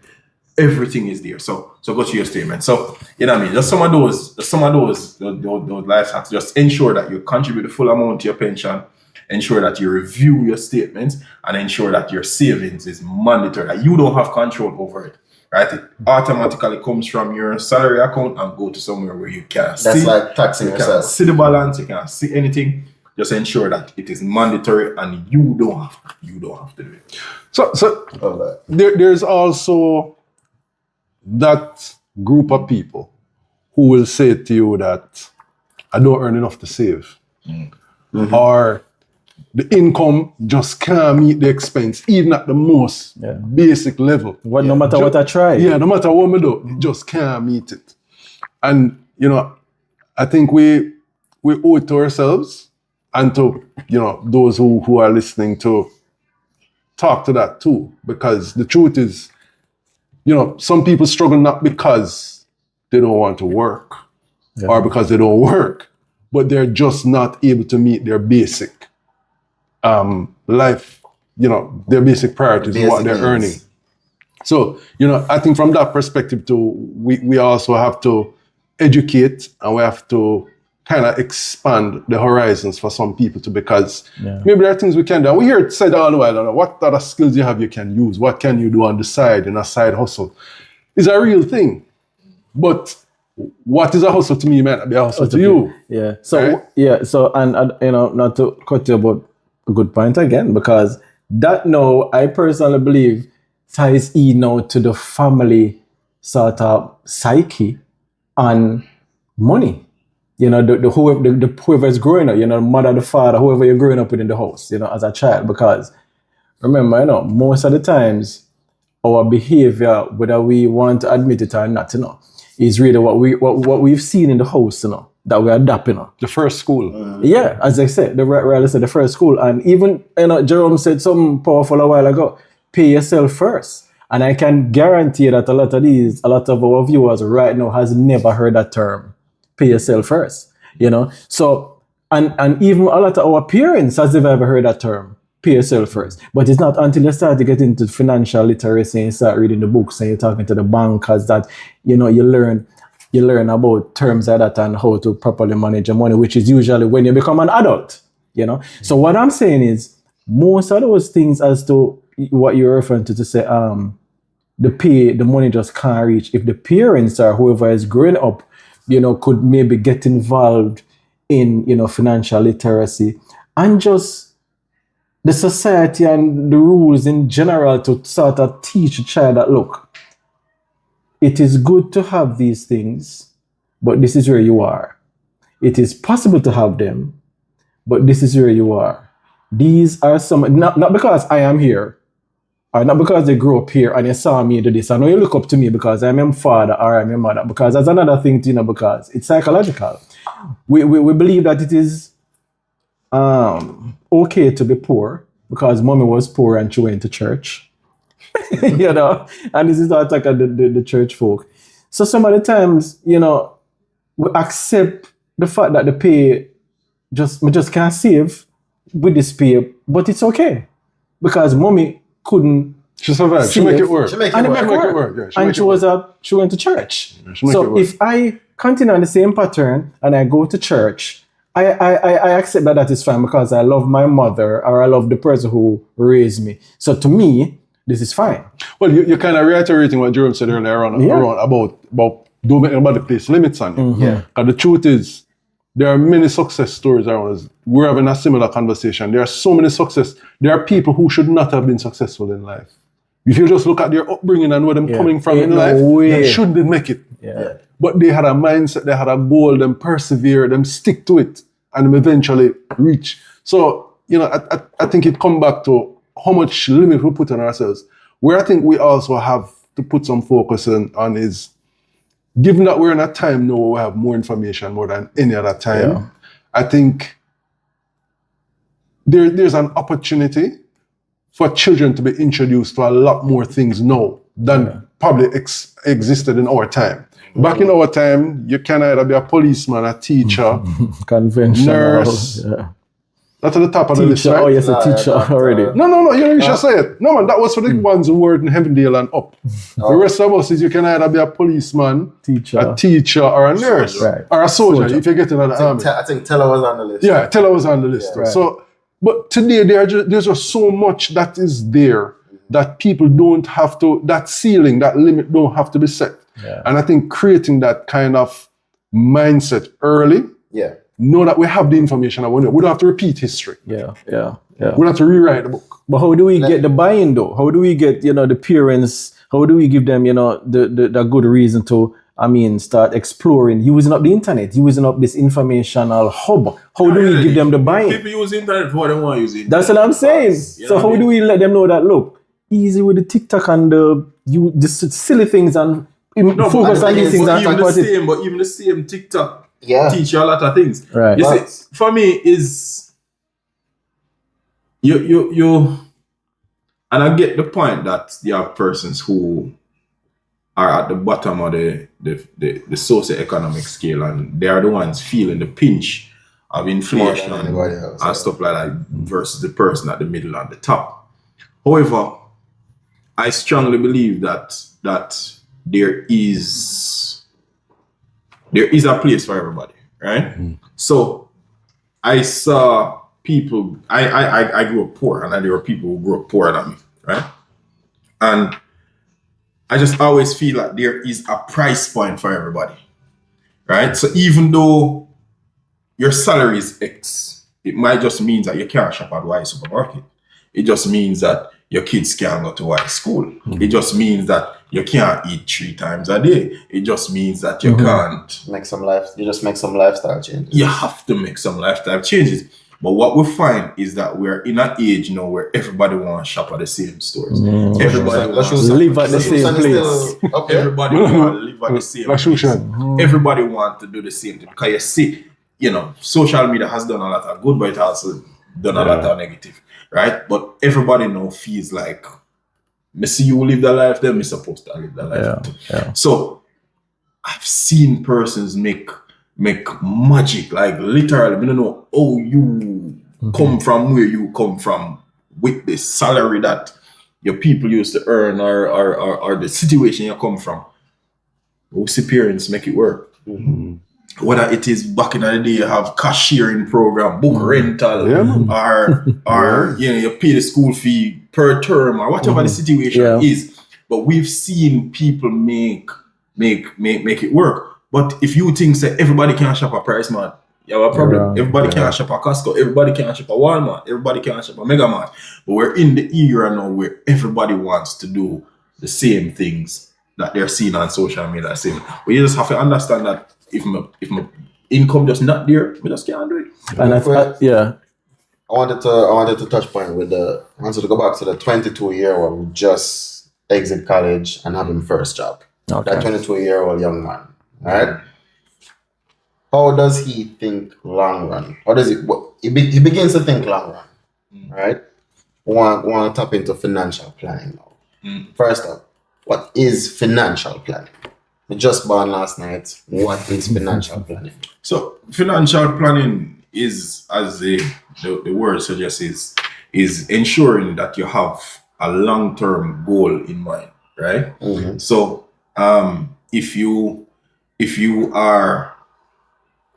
So go through your statement. So you know what I mean. Just some of those life hacks. Just ensure that you contribute the full amount to your pension. Ensure that you review your statements and ensure that your savings is mandatory. That you don't have control over it. Right? It automatically comes from your salary account and go to somewhere where you can see. That's like taxing yourself. See the balance. You can't see anything. Just ensure that it is mandatory and you don't have to do it. So there's also that group of people who will say to you that I don't earn enough to save. Mm-hmm. Or the income just can't meet the expense, even at the most basic level. No matter what I try. Yeah, no matter what we do, it just can't meet it. And, you know, I think we owe it to ourselves and to, you know, those who are listening to talk to that too. Because the truth is, you know, some people struggle not because they don't want to work or because they don't work, but they're just not able to meet their basic life, you know, their basic priorities, what they're earning. So, you know, I think from that perspective too, we also have to educate and we have to kind of expand the horizons for some people too, because maybe there are things we can do. And we hear it said all the while, what other skills you have you can use, what can you do on the side in a side hustle? It's a real thing. But what is a hustle to me might not be a hustle to you. Yeah. So, and you know, not to cut you, but a good point again, because that now, I personally believe, ties in now to the family sort of psyche and money. You know, the whoever is growing up, you know, the mother, the father, whoever you're growing up with in the house, you know, as a child. Because remember, you know, most of the times our behavior, whether we want to admit it or not, you know, is really what we've seen in the house, you know, that we're adapting. You know. The first school. Yeah, as I said, Riley said the first school. And even, you know, Jerome said something powerful a while ago, pay yourself first. And I can guarantee that a lot of our viewers right now has never heard that term, pay yourself first, you know. So, and even a lot of our parents has never ever heard that term, pay yourself first. But it's not until you start to get into financial literacy and you start reading the books and you're talking to the bankers that, you know, you learn about terms like that and how to properly manage your money, which is usually when you become an adult, you know. So what I'm saying is most of those things as to what you're referring to say, the money just can't reach. If the parents or whoever is growing up, you know, could maybe get involved in, you know, financial literacy and just the society and the rules in general to sort of teach a child that, look, it is good to have these things, but this is where you are. It is possible to have them, but this is where you are. These are some, not because I am here, or not because they grew up here and you saw me do this. I know you look up to me because I'm your father or I'm your mother, because that's another thing, you know, because it's psychological. We believe that it is okay to be poor because mommy was poor and she went to church. You know, and this is not like the church folk. So some of the times, you know, we accept the fact that the pay we just can't save with this pay, but it's okay because mommy couldn't. She survived. She make it work. She make it work. Yeah, and she went to church. Yeah, so if I continue on the same pattern and I go to church, I accept that is fine because I love my mother or I love the person who raised me. So to me, this is fine. Well, you're kind of reiterating what Jerome said earlier on about don't make nobody place limits on you. Mm-hmm. Yeah. Because the truth is, there are many success stories around us. We're having a similar conversation. There are so many success. There are people who should not have been successful in life. If you just look at their upbringing and where they're coming from in life, they shouldn't make it. Yeah. but they had a mindset, they had a goal, them persevere, them stick to it, and them eventually reach. So, you know, I think it come back to how much limit we put on ourselves. Where I think we also have to put some focus on is, given that we're in a time now where we have more information more than any other time, I think there's an opportunity for children to be introduced to a lot more things now than probably existed in our time. Back in our time, you can either be a policeman, a teacher, Conventional. nurse. That's at the top of the list, Teacher. right? Oh, yes, a teacher already. No, you should say it. No, man, that was for the ones who were in Heavendale and up. The rest of us is you can either be a policeman, Teacher. a teacher, or a nurse, Right. or a soldier if you get into the army. I think Teller was on the list. Yeah, Teller was on the list. Right. So, but today there's just so much that is there that people don't have to, that ceiling, that limit don't have to be set. Yeah. And I think creating that kind of mindset early, Yeah. know that we have the information I want. We don't have to repeat history. Yeah. We don't have to rewrite the book. But how do we get the buy-in though? How do we get, the parents, how do we give them, the good reason to, start exploring, using up the internet, using up this informational hub? How do we give them the buy-in? People use the internet for what they want to use it. That's what I'm saying. You know So what I how mean? do we let them know that, look, easy with the TikTok and the silly things and focus on these things and talk about it. But even the same TikTok Yeah. teach you a lot of things. Right. You But- see, for me is you and I get the point that you have persons who are at the bottom of the socioeconomic scale, and they are the ones feeling the pinch of inflation More than anybody else, and yeah. stuff like that versus the person at the middle and the top. However, I strongly believe that there is a place for everybody, right? So I saw people, I grew up poor, and there were people who grew up poorer than me, right? And I just always feel like there is a price point for everybody, right? So even though your salary is X, it might just mean that you can't shop at Y supermarket. It just means that your kids can't go to Y school. It just means that you can't eat 3 times a day. It just means that you can't. You just make some lifestyle changes. You have to make some lifestyle changes. But what we find is that we're in an age now where everybody wants to shop at the same stores. Everybody wants to Live at the same place. Okay. Everybody want to live at the same Like place. Shushan. Everybody want to do the same thing. Because you see, social media has done a lot of good, but it also done a lot of negative, right? But everybody now feels like, me see you live the life, then me supposed to live the life too. Yeah. So I've seen persons make magic, like literally, I don't know how you come from where you come from with the salary that your people used to earn or the situation you come from. Those parents make it work. Whether it is back in the day, you have cash sharing program, book rental, or you pay the school fee per term or whatever the situation is. But we've seen people make it work. But if you think that everybody can shop at Price Mart, you have a problem. Yeah. Everybody can shop at Costco. Everybody can shop at Walmart. Everybody can shop at Mega Mart. But we're in the era now where everybody wants to do the same things that they're seeing on social media. But you just have to understand that if my income just not there, we just can't do it. And I wanted to touch point with I wanted to go back to the 22-year-old who just exit college and have his first job. Okay. That 22-year-old young man, right? How does he think long run? How does he begins to think long run, right? Want to tap into financial planning now. First up, what is financial planning? We just born last night. What is financial planning? So financial planning is, as the word suggests, is ensuring that you have a long-term goal in mind, right? So if you are,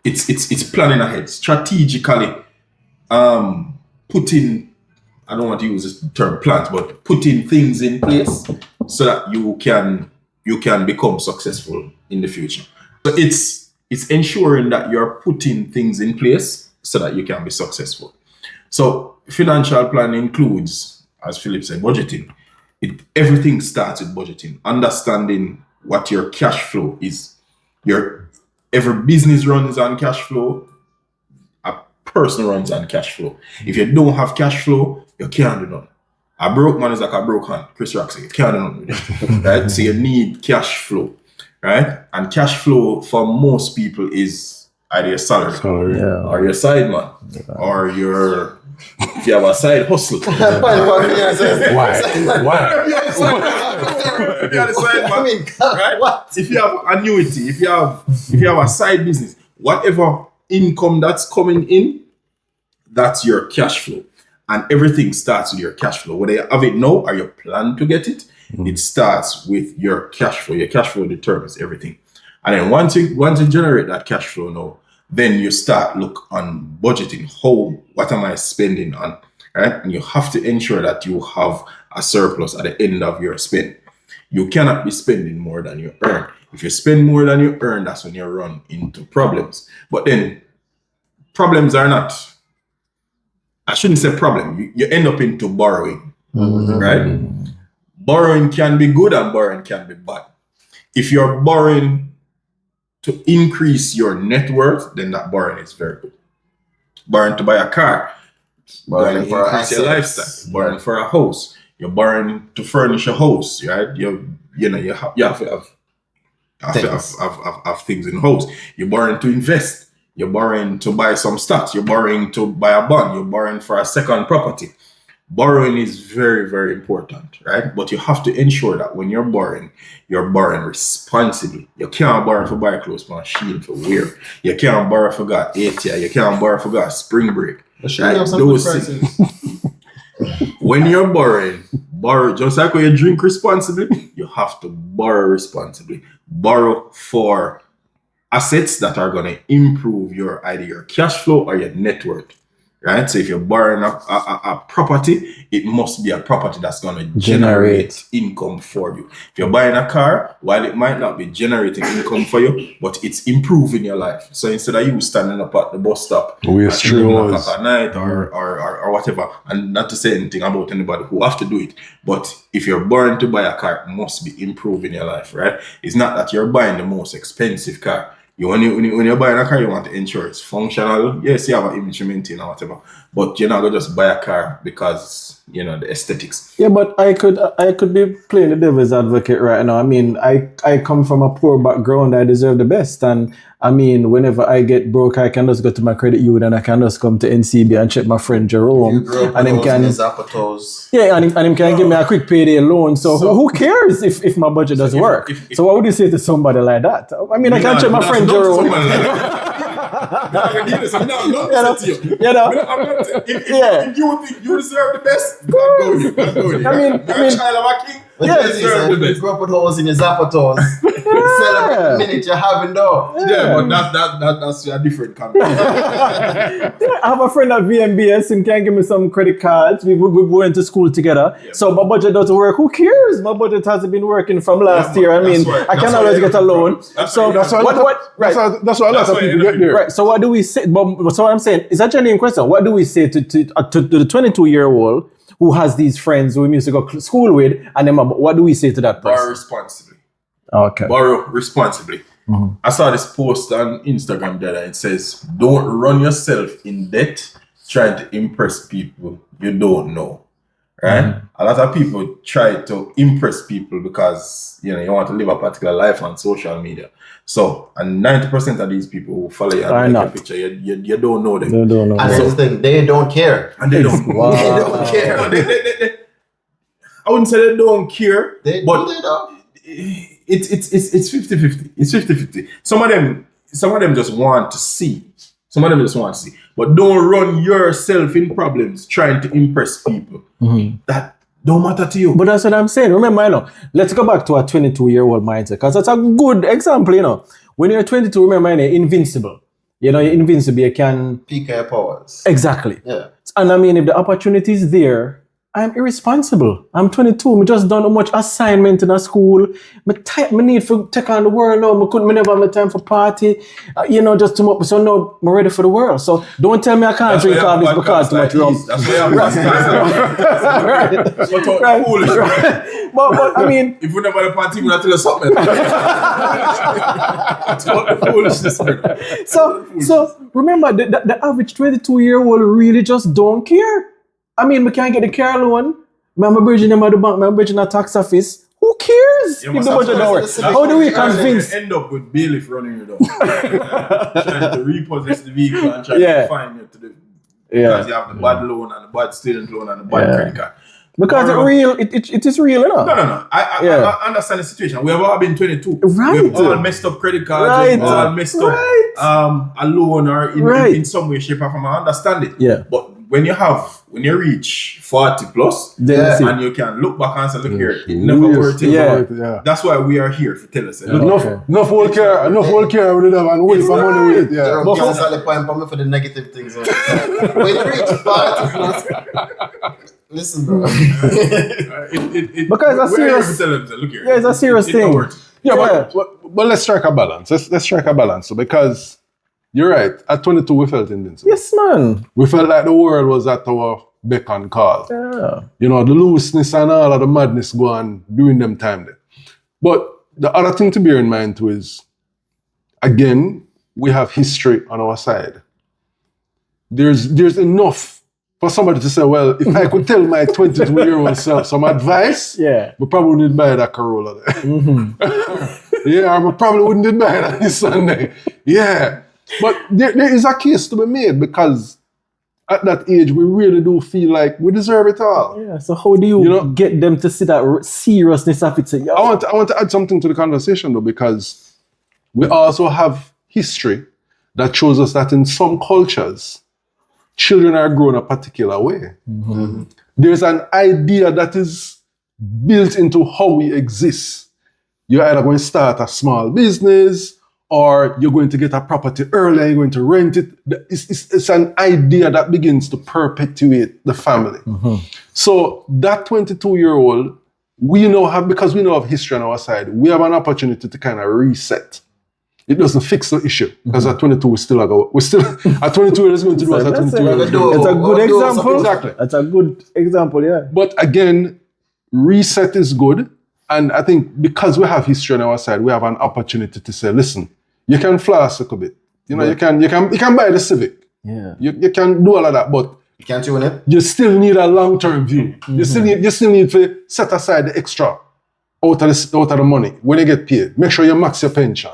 it's planning ahead, strategically putting, I don't want to use the term plans, but putting things in place so that you can become successful in the future. So it's ensuring that you're putting things in place so that you can be successful. So financial planning includes, as Philip said, budgeting. Everything starts with budgeting, understanding what your cash flow is, Every business runs on cash flow. A person runs on cash flow. If you don't have cash flow, you can't do nothing. A broke man is like a broke hand. Chris Rock said, you can't do nothing with it. Right? So you need cash flow. Right? And cash flow for most people is either your salary. Yeah. Or your side man. Or if you have a side hustle. Why? If you have a side man, I mean, right? what? If you have annuity, if you have a side business, whatever income that's coming in, that's your cash flow. And everything starts with your cash flow. Whether you have it now or you plan to get it, it starts with your cash flow. Your cash flow determines everything. And then once you generate that cash flow now, then you start look on budgeting. What am I spending on? Right? And you have to ensure that you have a surplus at the end of your spend. You cannot be spending more than you earn. If you spend more than you earn, that's when you run into problems. But then problems are not, I shouldn't say problem. You end up into borrowing, right? Borrowing can be good and borrowing can be bad. If you're borrowing to increase your net worth, then that borrowing is very good. Borrowing to buy a car, borrowing for increase your lifestyle, borrowing for a house, you're borrowing to furnish a house, right? You have to have things in the house. You're borrowing to invest. You're borrowing to buy some stocks. You're borrowing to buy a bond. You're borrowing for a second property. Borrowing is very, very important, right? But you have to ensure that when you're borrowing responsibly. You can't borrow for buy clothes for a Shein for wear. You can't borrow for got ATI. You can't borrow for got spring break. Right? Those things. When you're borrow just like when you drink responsibly, you have to borrow responsibly. Borrow for assets that are going to improve either your cash flow or your net worth. Right? So if you're borrowing a property, it must be a property that's going to generate income for you. If you're buying a car, while it might not be generating income for you, but it's improving your life. So instead of you standing up at the bus stop at 11 o'clock at night or whatever, and not to say anything about anybody who have to do it, but if you're borrowing to buy a car, it must be improving your life, right? It's not that you're buying the most expensive car. When you're buying a car, you want to ensure it's functional. Yes, you have an image to maintain or whatever, but you're not gonna just buy a car because the aesthetics. Yeah, but I could be playing the devil's advocate right now. I mean, I come from a poor background. I deserve the best, and I mean, whenever I get broke, I can just go to my credit union and I can just come to NCB and check my friend Jerome, and him can and him can give me a quick payday loan. So who cares if my budget doesn't work? So what would you say to somebody like that? I mean, I can check my friend Jerome. If you think you deserve the best, go. I mean, child of a king. You grew up with holes in your Zapatos. Celebrate the minute you're having though. Yeah, but that's a different conversation. I have a friend at VMBS and can give me some credit cards. We went to school together. Yeah, so my budget doesn't work. Who cares? My budget hasn't been working from last year. I mean, I can always get a loan. That's why a lot of people get there. Right. So what do we say? So what I'm saying is a genuine question. What do we say to the 22-year-old who has these friends who we used to go to school with, and then what do we say to that person? Borrow responsibly. Okay. Borrow responsibly. Mm-hmm. I saw this post on Instagram that it says, "Don't run yourself in debt trying to impress people you don't know." Right? Mm-hmm. A lot of people try to impress people because you want to live a particular life on social media. So, and 90% of these people who follow you and take a picture, you don't know them. They don't know. And here's the thing, they don't care. And they don't. Wow. They don't care. I wouldn't say they don't care, they don't. It's 50-50. It's 50-50. Some of them just want to see. But don't run yourself in problems trying to impress people. Mm-hmm. That don't matter to you. But that's what I'm saying. Remember, let's go back to a 22-year-old mindset, because that's a good example, When you're 22, remember, you're invincible. You're invincible. You can... peak your powers. Exactly. Yeah. And I mean, if the opportunity is there, I'm irresponsible. I'm 22. I just done too much assignment in a school. Me need to take on the world now. Me never have the time for party. Just too much. So now I'm ready for the world. So don't tell me I can't drink all this because too much rum. That's why I'm right. Right. Foolish. But I mean, If we never had a party, we'll tell you something. That's what the foolishness. so remember the average 22-year-old really just don't care. I mean, we can't get the car loan. I'm bridging them at the bank. I'm bridging a tax office. Who cares? You If must the have budget to- don't work. that's- How do we convince? End up with bailiff running you down, trying to repossess the vehicle and trying Yeah. to fine you to the Yeah. because you have the bad loan and the bad student loan and the bad Yeah. credit card. Because it is real, No. I understand the situation. We have all been 22. Right. We've all messed up credit cards. Right. We've all messed up Right. a loan or Right. in some way, shape, or form. I understand it. Yeah. But when you reach 40 plus, Then Yeah. that's it. and you can look back and say, look here, it never worked. Yeah. Yeah. That's why we are here to tell us. Look, Enough whole care with them and wait for money with it. Yeah. Jerome But gives us all the point for me for the negative things. When you reach 40 plus, listen, bro. Because that's we're here serious. to tell them, say, look here. Yeah, it's a serious it thing. don't work. Yeah, Yeah. but let's strike a balance. Let's strike a balance. So because you're right, at 22 we felt invincible. Yes, man. We felt like the world was at our beck and call. Yeah. The looseness and all of the madness go on during them time there. But the other thing to bear in mind too is, again, we have history on our side. There's enough for somebody to say, well, if I could tell my 22-year-old self some advice, Yeah. we probably wouldn't buy that Corolla there. Mm-hmm. Yeah, we probably wouldn't buy that this Sunday. Yeah. But there is a case to be made because at that age, we really do feel like we deserve it all. Yeah. So how do you get them to see that seriousness of it? Say, yo, I want to add something to the conversation though, because we also have history that shows us that in some cultures, children are grown a particular way. Mm-hmm. There's an idea that is built into how we exist. You're either going to start a small business or you're going to get a property early, you're going to rent it. It's an idea that begins to perpetuate the family. Mm-hmm. So that 22-year-old, we know have, because we know of history on our side, we have an opportunity to kind of reset. It doesn't fix the issue because at 22 we're still at 22 years going to do what at 22 years. It's a good example. Exactly. That's a good example, yeah. But again, reset is good. And I think because we have history on our side, we have an opportunity to say, listen, you can flash a little bit. You can buy the Civic. Yeah. You can do all of that, but You can't tune it. you still need a long-term view. You still need to set aside the extra out of the money when you get paid. Make sure you max your pension.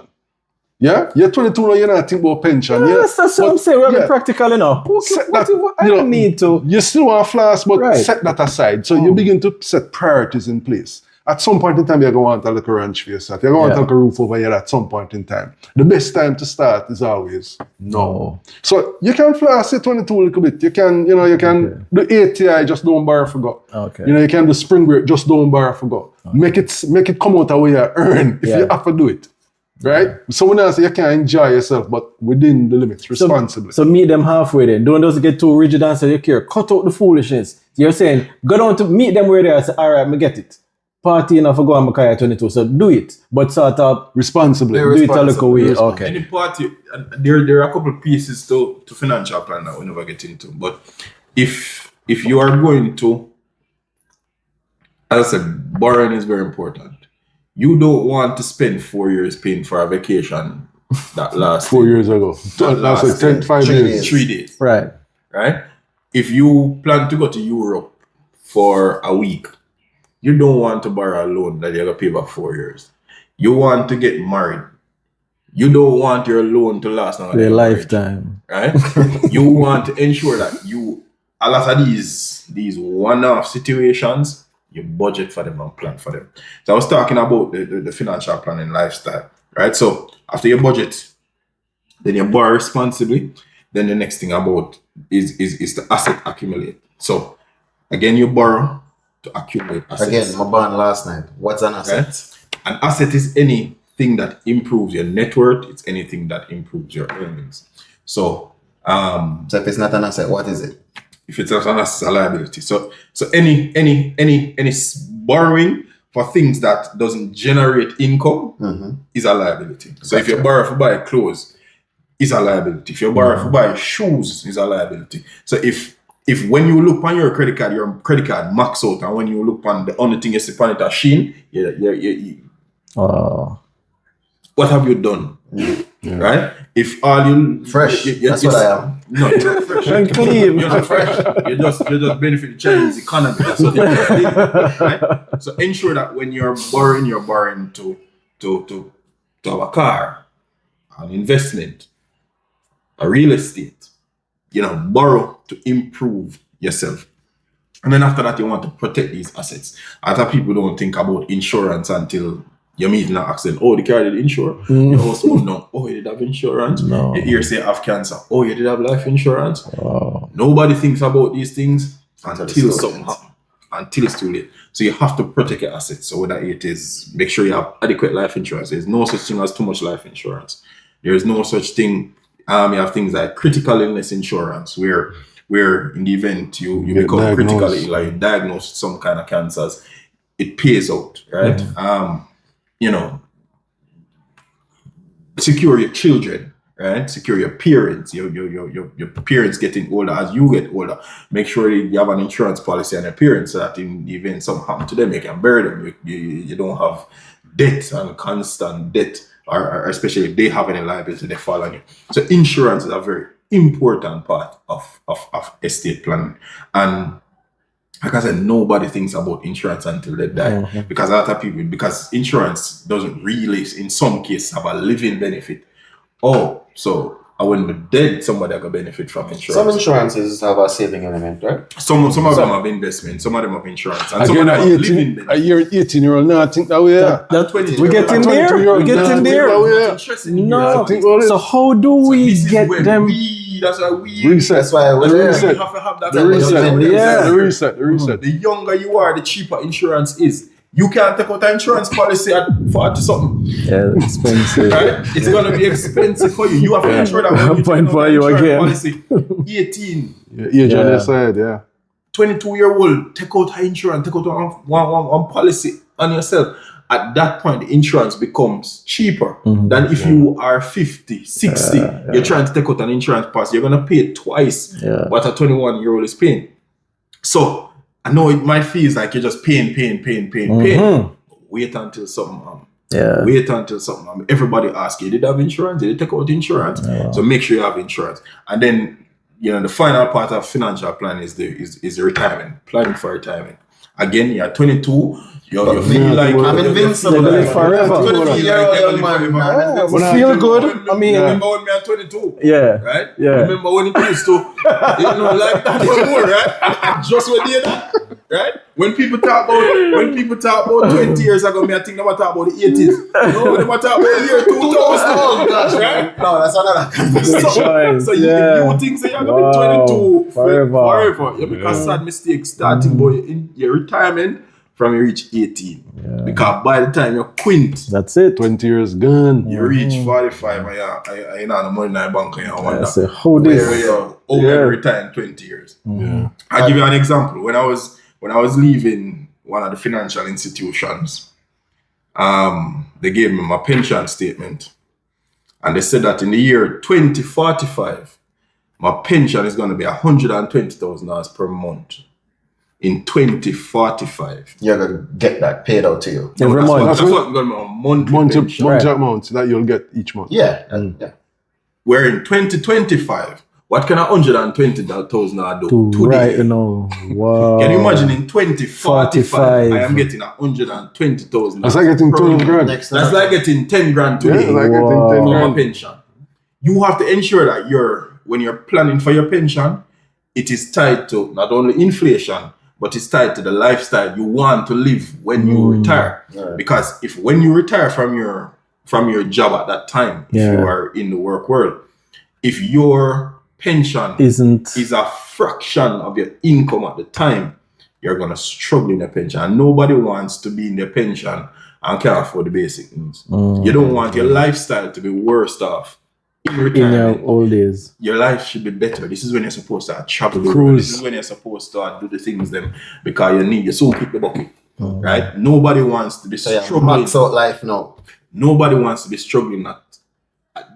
Yeah? You're 22 now, you're not thinking about pension. Yeah, that's what I'm saying. We're yeah. practical enough. Set What that, I don't need to. You still want to flash, but Right. set that aside. So you begin to set priorities in place. At some point in time, you're going to want a little ranch for yourself. You're going to want a roof over here at some point in time. The best time to start is always no. So you can flash it 22 a little bit. You can do ATI, just don't borrow for go. Okay. You can do spring break, just don't borrow for go. Make it come out of where you earn if you have to do it. Right? So when I say you can enjoy yourself, but within the limits, responsibly. So meet them halfway then. Don't just get too rigid and say, you care. Cut out the foolishness. You're saying, go down to meet them where they are. Say, all right, me get it. Party enough for go on Makaya 22. So do it. But sort of responsibly. do it a little way. Okay. Any party, there are a couple of pieces to financial plan that we never get into. But if you are going to, as I said, borrowing is very important. You don't want to spend 4 years paying for a vacation that lasts 4 years ago. That's like 10, 5 years. 3 days. Right. Right? If you plan to go to Europe for a week, you don't want to borrow a loan that you're going to pay back 4 years. You want to get married. You don't want your loan to last longer For a than your marriage, lifetime. right? You want to ensure that a lot of these one-off situations, you budget for them and plan for them. So I was talking about the financial planning lifestyle, right? So after you budget, then you borrow responsibly. Then the next thing about is the asset accumulate. So again, you borrow to accumulate assets. Again, my bond last night. What's an asset? Right? An asset is anything that improves your net worth. It's anything that improves your earnings. So So if it's not an asset, what is it? If it's an asset, it's a liability. So any borrowing for things that doesn't generate income is a liability. So if you borrow for buy clothes, it's a liability. If you borrow for buy shoes, it's a liability. So if when you look on your credit card max out, and when you look on the only thing you see on it a Shein, what have you done? Right? If all you Fresh. That's what I am. No, you're not fresh. And clean. You're not fresh. You just benefit the Chinese economy. That's what it is, right? So ensure that when you're borrowing to have a car, an investment, a real estate. Borrow to improve yourself. And then after that, you want to protect these assets. Other people don't think about insurance until you meet in an accident. Oh, the car did insure. Your house won't know. Oh, you did have insurance. No. You hear say have cancer. Oh, you did have life insurance. Wow. Nobody thinks about these things until it's something happens. Until it's too late. So you have to protect your assets. So whether it is, make sure you have adequate life insurance. There's no such thing as too much life insurance. There is no such thing. You have things like critical illness insurance, where in the event you become diagnosed. critically ill, like diagnosed with some kind of cancers, it pays out, right? Secure your children, right? Secure your parents. Your parents getting older as you get older. Make sure you have an insurance policy on your parents, so that in the event something happens to them, you can bury them. You don't have debt and constant debt. Or especially if they have any liability, they fall on you. So insurance is a very important part of estate planning. And like I said, nobody thinks about insurance until they die. Because insurance doesn't really, in some cases, have a living benefit. So when they're dead, somebody can benefit from insurance. Some insurances have a saving element, right? Some of them have investment, some of them have insurance. And some Again, of them have living benefit. a year 18-year-old now, I think that way. We get in there. No. So how do we get them? That's why we Reset. That's why we we're have there. to have that. The reset. The The reset. younger you are, the cheaper insurance is. You can't take out an insurance policy at 40 something. Yeah, expensive. Right? It's gonna be expensive for you. You have to ensure that when you Point take for out you an again. insurance policy, 18, Age on your side, yeah. 22-year-old, take out her insurance, take out one policy on yourself. At that point, the insurance becomes cheaper than if you are 50, 60. You're trying to take out an insurance policy. You're going to pay twice what a 21-year-old is paying. So, I know it might feel like you're just paying. Wait until something happens. Wait until something happens. Everybody asks you, did you have insurance? Did you take out insurance? So make sure you have insurance. And then, the final part of financial planning is the retirement, planning for retirement. Again, you're 22. You feel like I'm invincible. They live forever. Feel good. I mean, remember when me at 22? yeah. Right? Yeah. Remember when it used to, like that anymore, right? Just when they that, right? When people talk about 20 years ago, I think they were talking about the 80s. When they were talking about the year 2000. Oh gosh, right? No, that's another conversation. So you think so you're gonna be 22 Forever. You make a sad mistake starting boy in your retirement from you reach 18. Because by the time you're quint, That's it. 20 years gone. you reach 45 and you're not the money in the bank and you wonder So how where this? you're over retire in 20 years. I'll give you an example. When I was leaving one of the financial institutions, they gave me my pension statement. And they said that in the year 2045, my pension is going to be $120,000 per month. In 2045. You're gonna get that paid out to you. Every month. That's what going to be a monthly pension. Monthly amount that you'll get each month. Yeah. Where in 2025, what can $120,000 do today? Right, wow. Can you imagine in 2045, 45. I am getting $120,000. That's like getting 12 grand. Next That's like getting 10 grand today Yeah, like getting 10 for my grand. pension. You have to ensure that when you're planning for your pension, it is tied to not only inflation, but it's tied to the lifestyle you want to live when you retire. Right. Because if when you retire from your job at that time, if you are in the work world, if your pension is a fraction of your income at the time, you're gonna struggle in the pension. And nobody wants to be in their pension and can't afford the basic needs. You don't want your lifestyle to be worse off in in your retirement, old days. your life should be better. This is when you're supposed to travel the world. Cruise. This is when you're supposed to do the things them because you so quick the bucket. Right? Nobody wants to be So yeah, struggling. max out life now. Nobody wants to be struggling at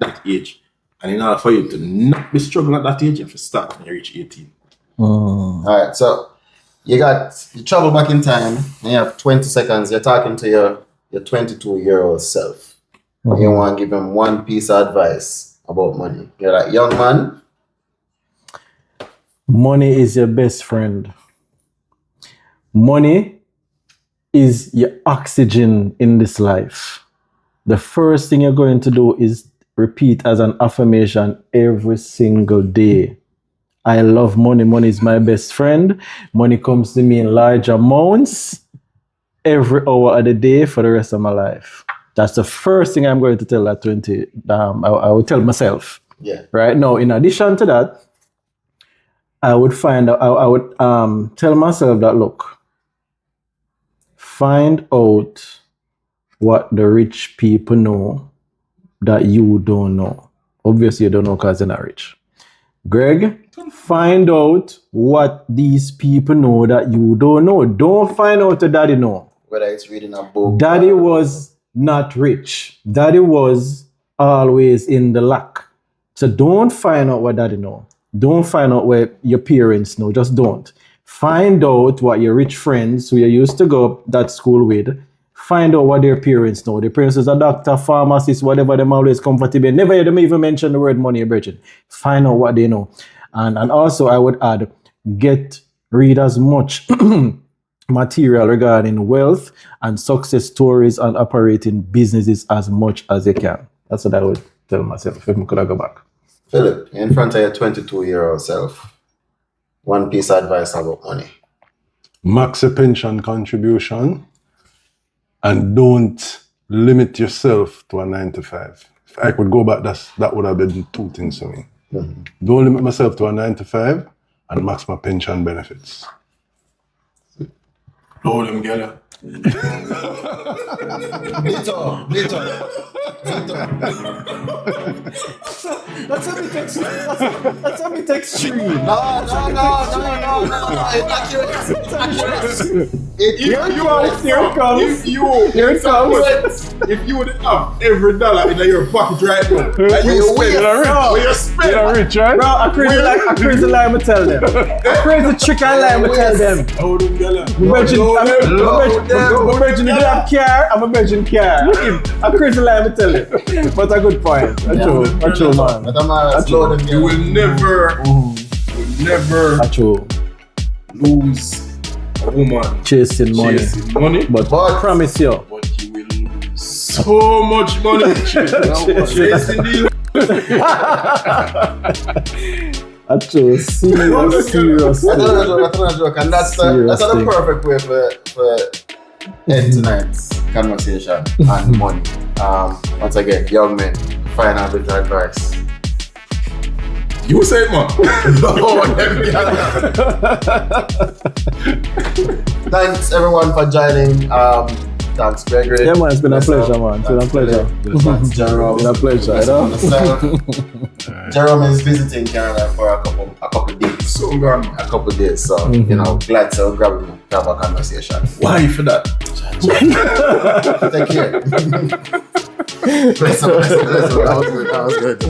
that age. And in order for you to not be struggling at that age, you have to start when you reach 18. Alright, so you travel back in time and you have 20 seconds, you're talking to your 22-year-old self. And you want to give him one piece of advice about money. You're like, young man, Money is your best friend. Money is your oxygen in this life. The first thing you're going to do is repeat as an affirmation every single day. I love money. Money is my best friend. Money comes to me in large amounts every hour of the day for the rest of my life. That's the first thing I'm going to tell at 20. I will tell myself. yeah, Right now, in addition to that, I would tell myself that, look, find out what the rich people know that you don't know. Obviously, you don't know because they're not rich. Greg, find out what these people know that you don't know. Don't find out what daddy know. whether it's reading a book. Daddy was not rich. Daddy was always in the lack. So don't find out what daddy know. Don't find out what your parents know. Just don't. Find out what your rich friends who you used to go that school with, find out what their parents know. Their parents is a doctor, pharmacist, whatever them always comfortable. Never hear them even mention the word money, Bridget. Find out what they know. And also I would add, read as much material regarding wealth and success stories and operating businesses as much as you can. That's what I would tell myself if I could go back. Philip, in front of your 22-year-old self, one piece of advice about money. Max your pension contribution and don't limit yourself to a 9 to 5. If I could go back, that would have been two things for me. Don't limit myself to a 9 to 5 and max my pension benefits. Blow them, girl. Blito. That's a bit extreme. That's a bit extreme. No. Here it comes. If you would have every dollar in your pocket right now, and you spend it, where you spend You're rich, right? Bro, a crazy lie I'ma tell them. A crazy trick I lie I'ma tell them. Blow them, girl. I'm a virgin, you don't have care, I'm a virgin care. A crazy lie I'ma tell you. But a good point. That's true, man. But I'm slow them. You will never True. lose a woman Chasing money. but I promise you. you will lose so much money chasing the That's true. Serious. That's not a joke. And that's the perfect way for end tonight's conversation on money. Once again, young men, final bit of advice. You say it, man. Thanks everyone for joining. Thanks Gregory. Yeah, man, it's been a pleasure, man. It's been a pleasure. Thanks Jerome. It's been a pleasure, you know? Jerome is visiting Canada for a couple days. So gone. A couple days, so glad to grab him to have a conversation. Why for that? Take care. Bless up. That was good.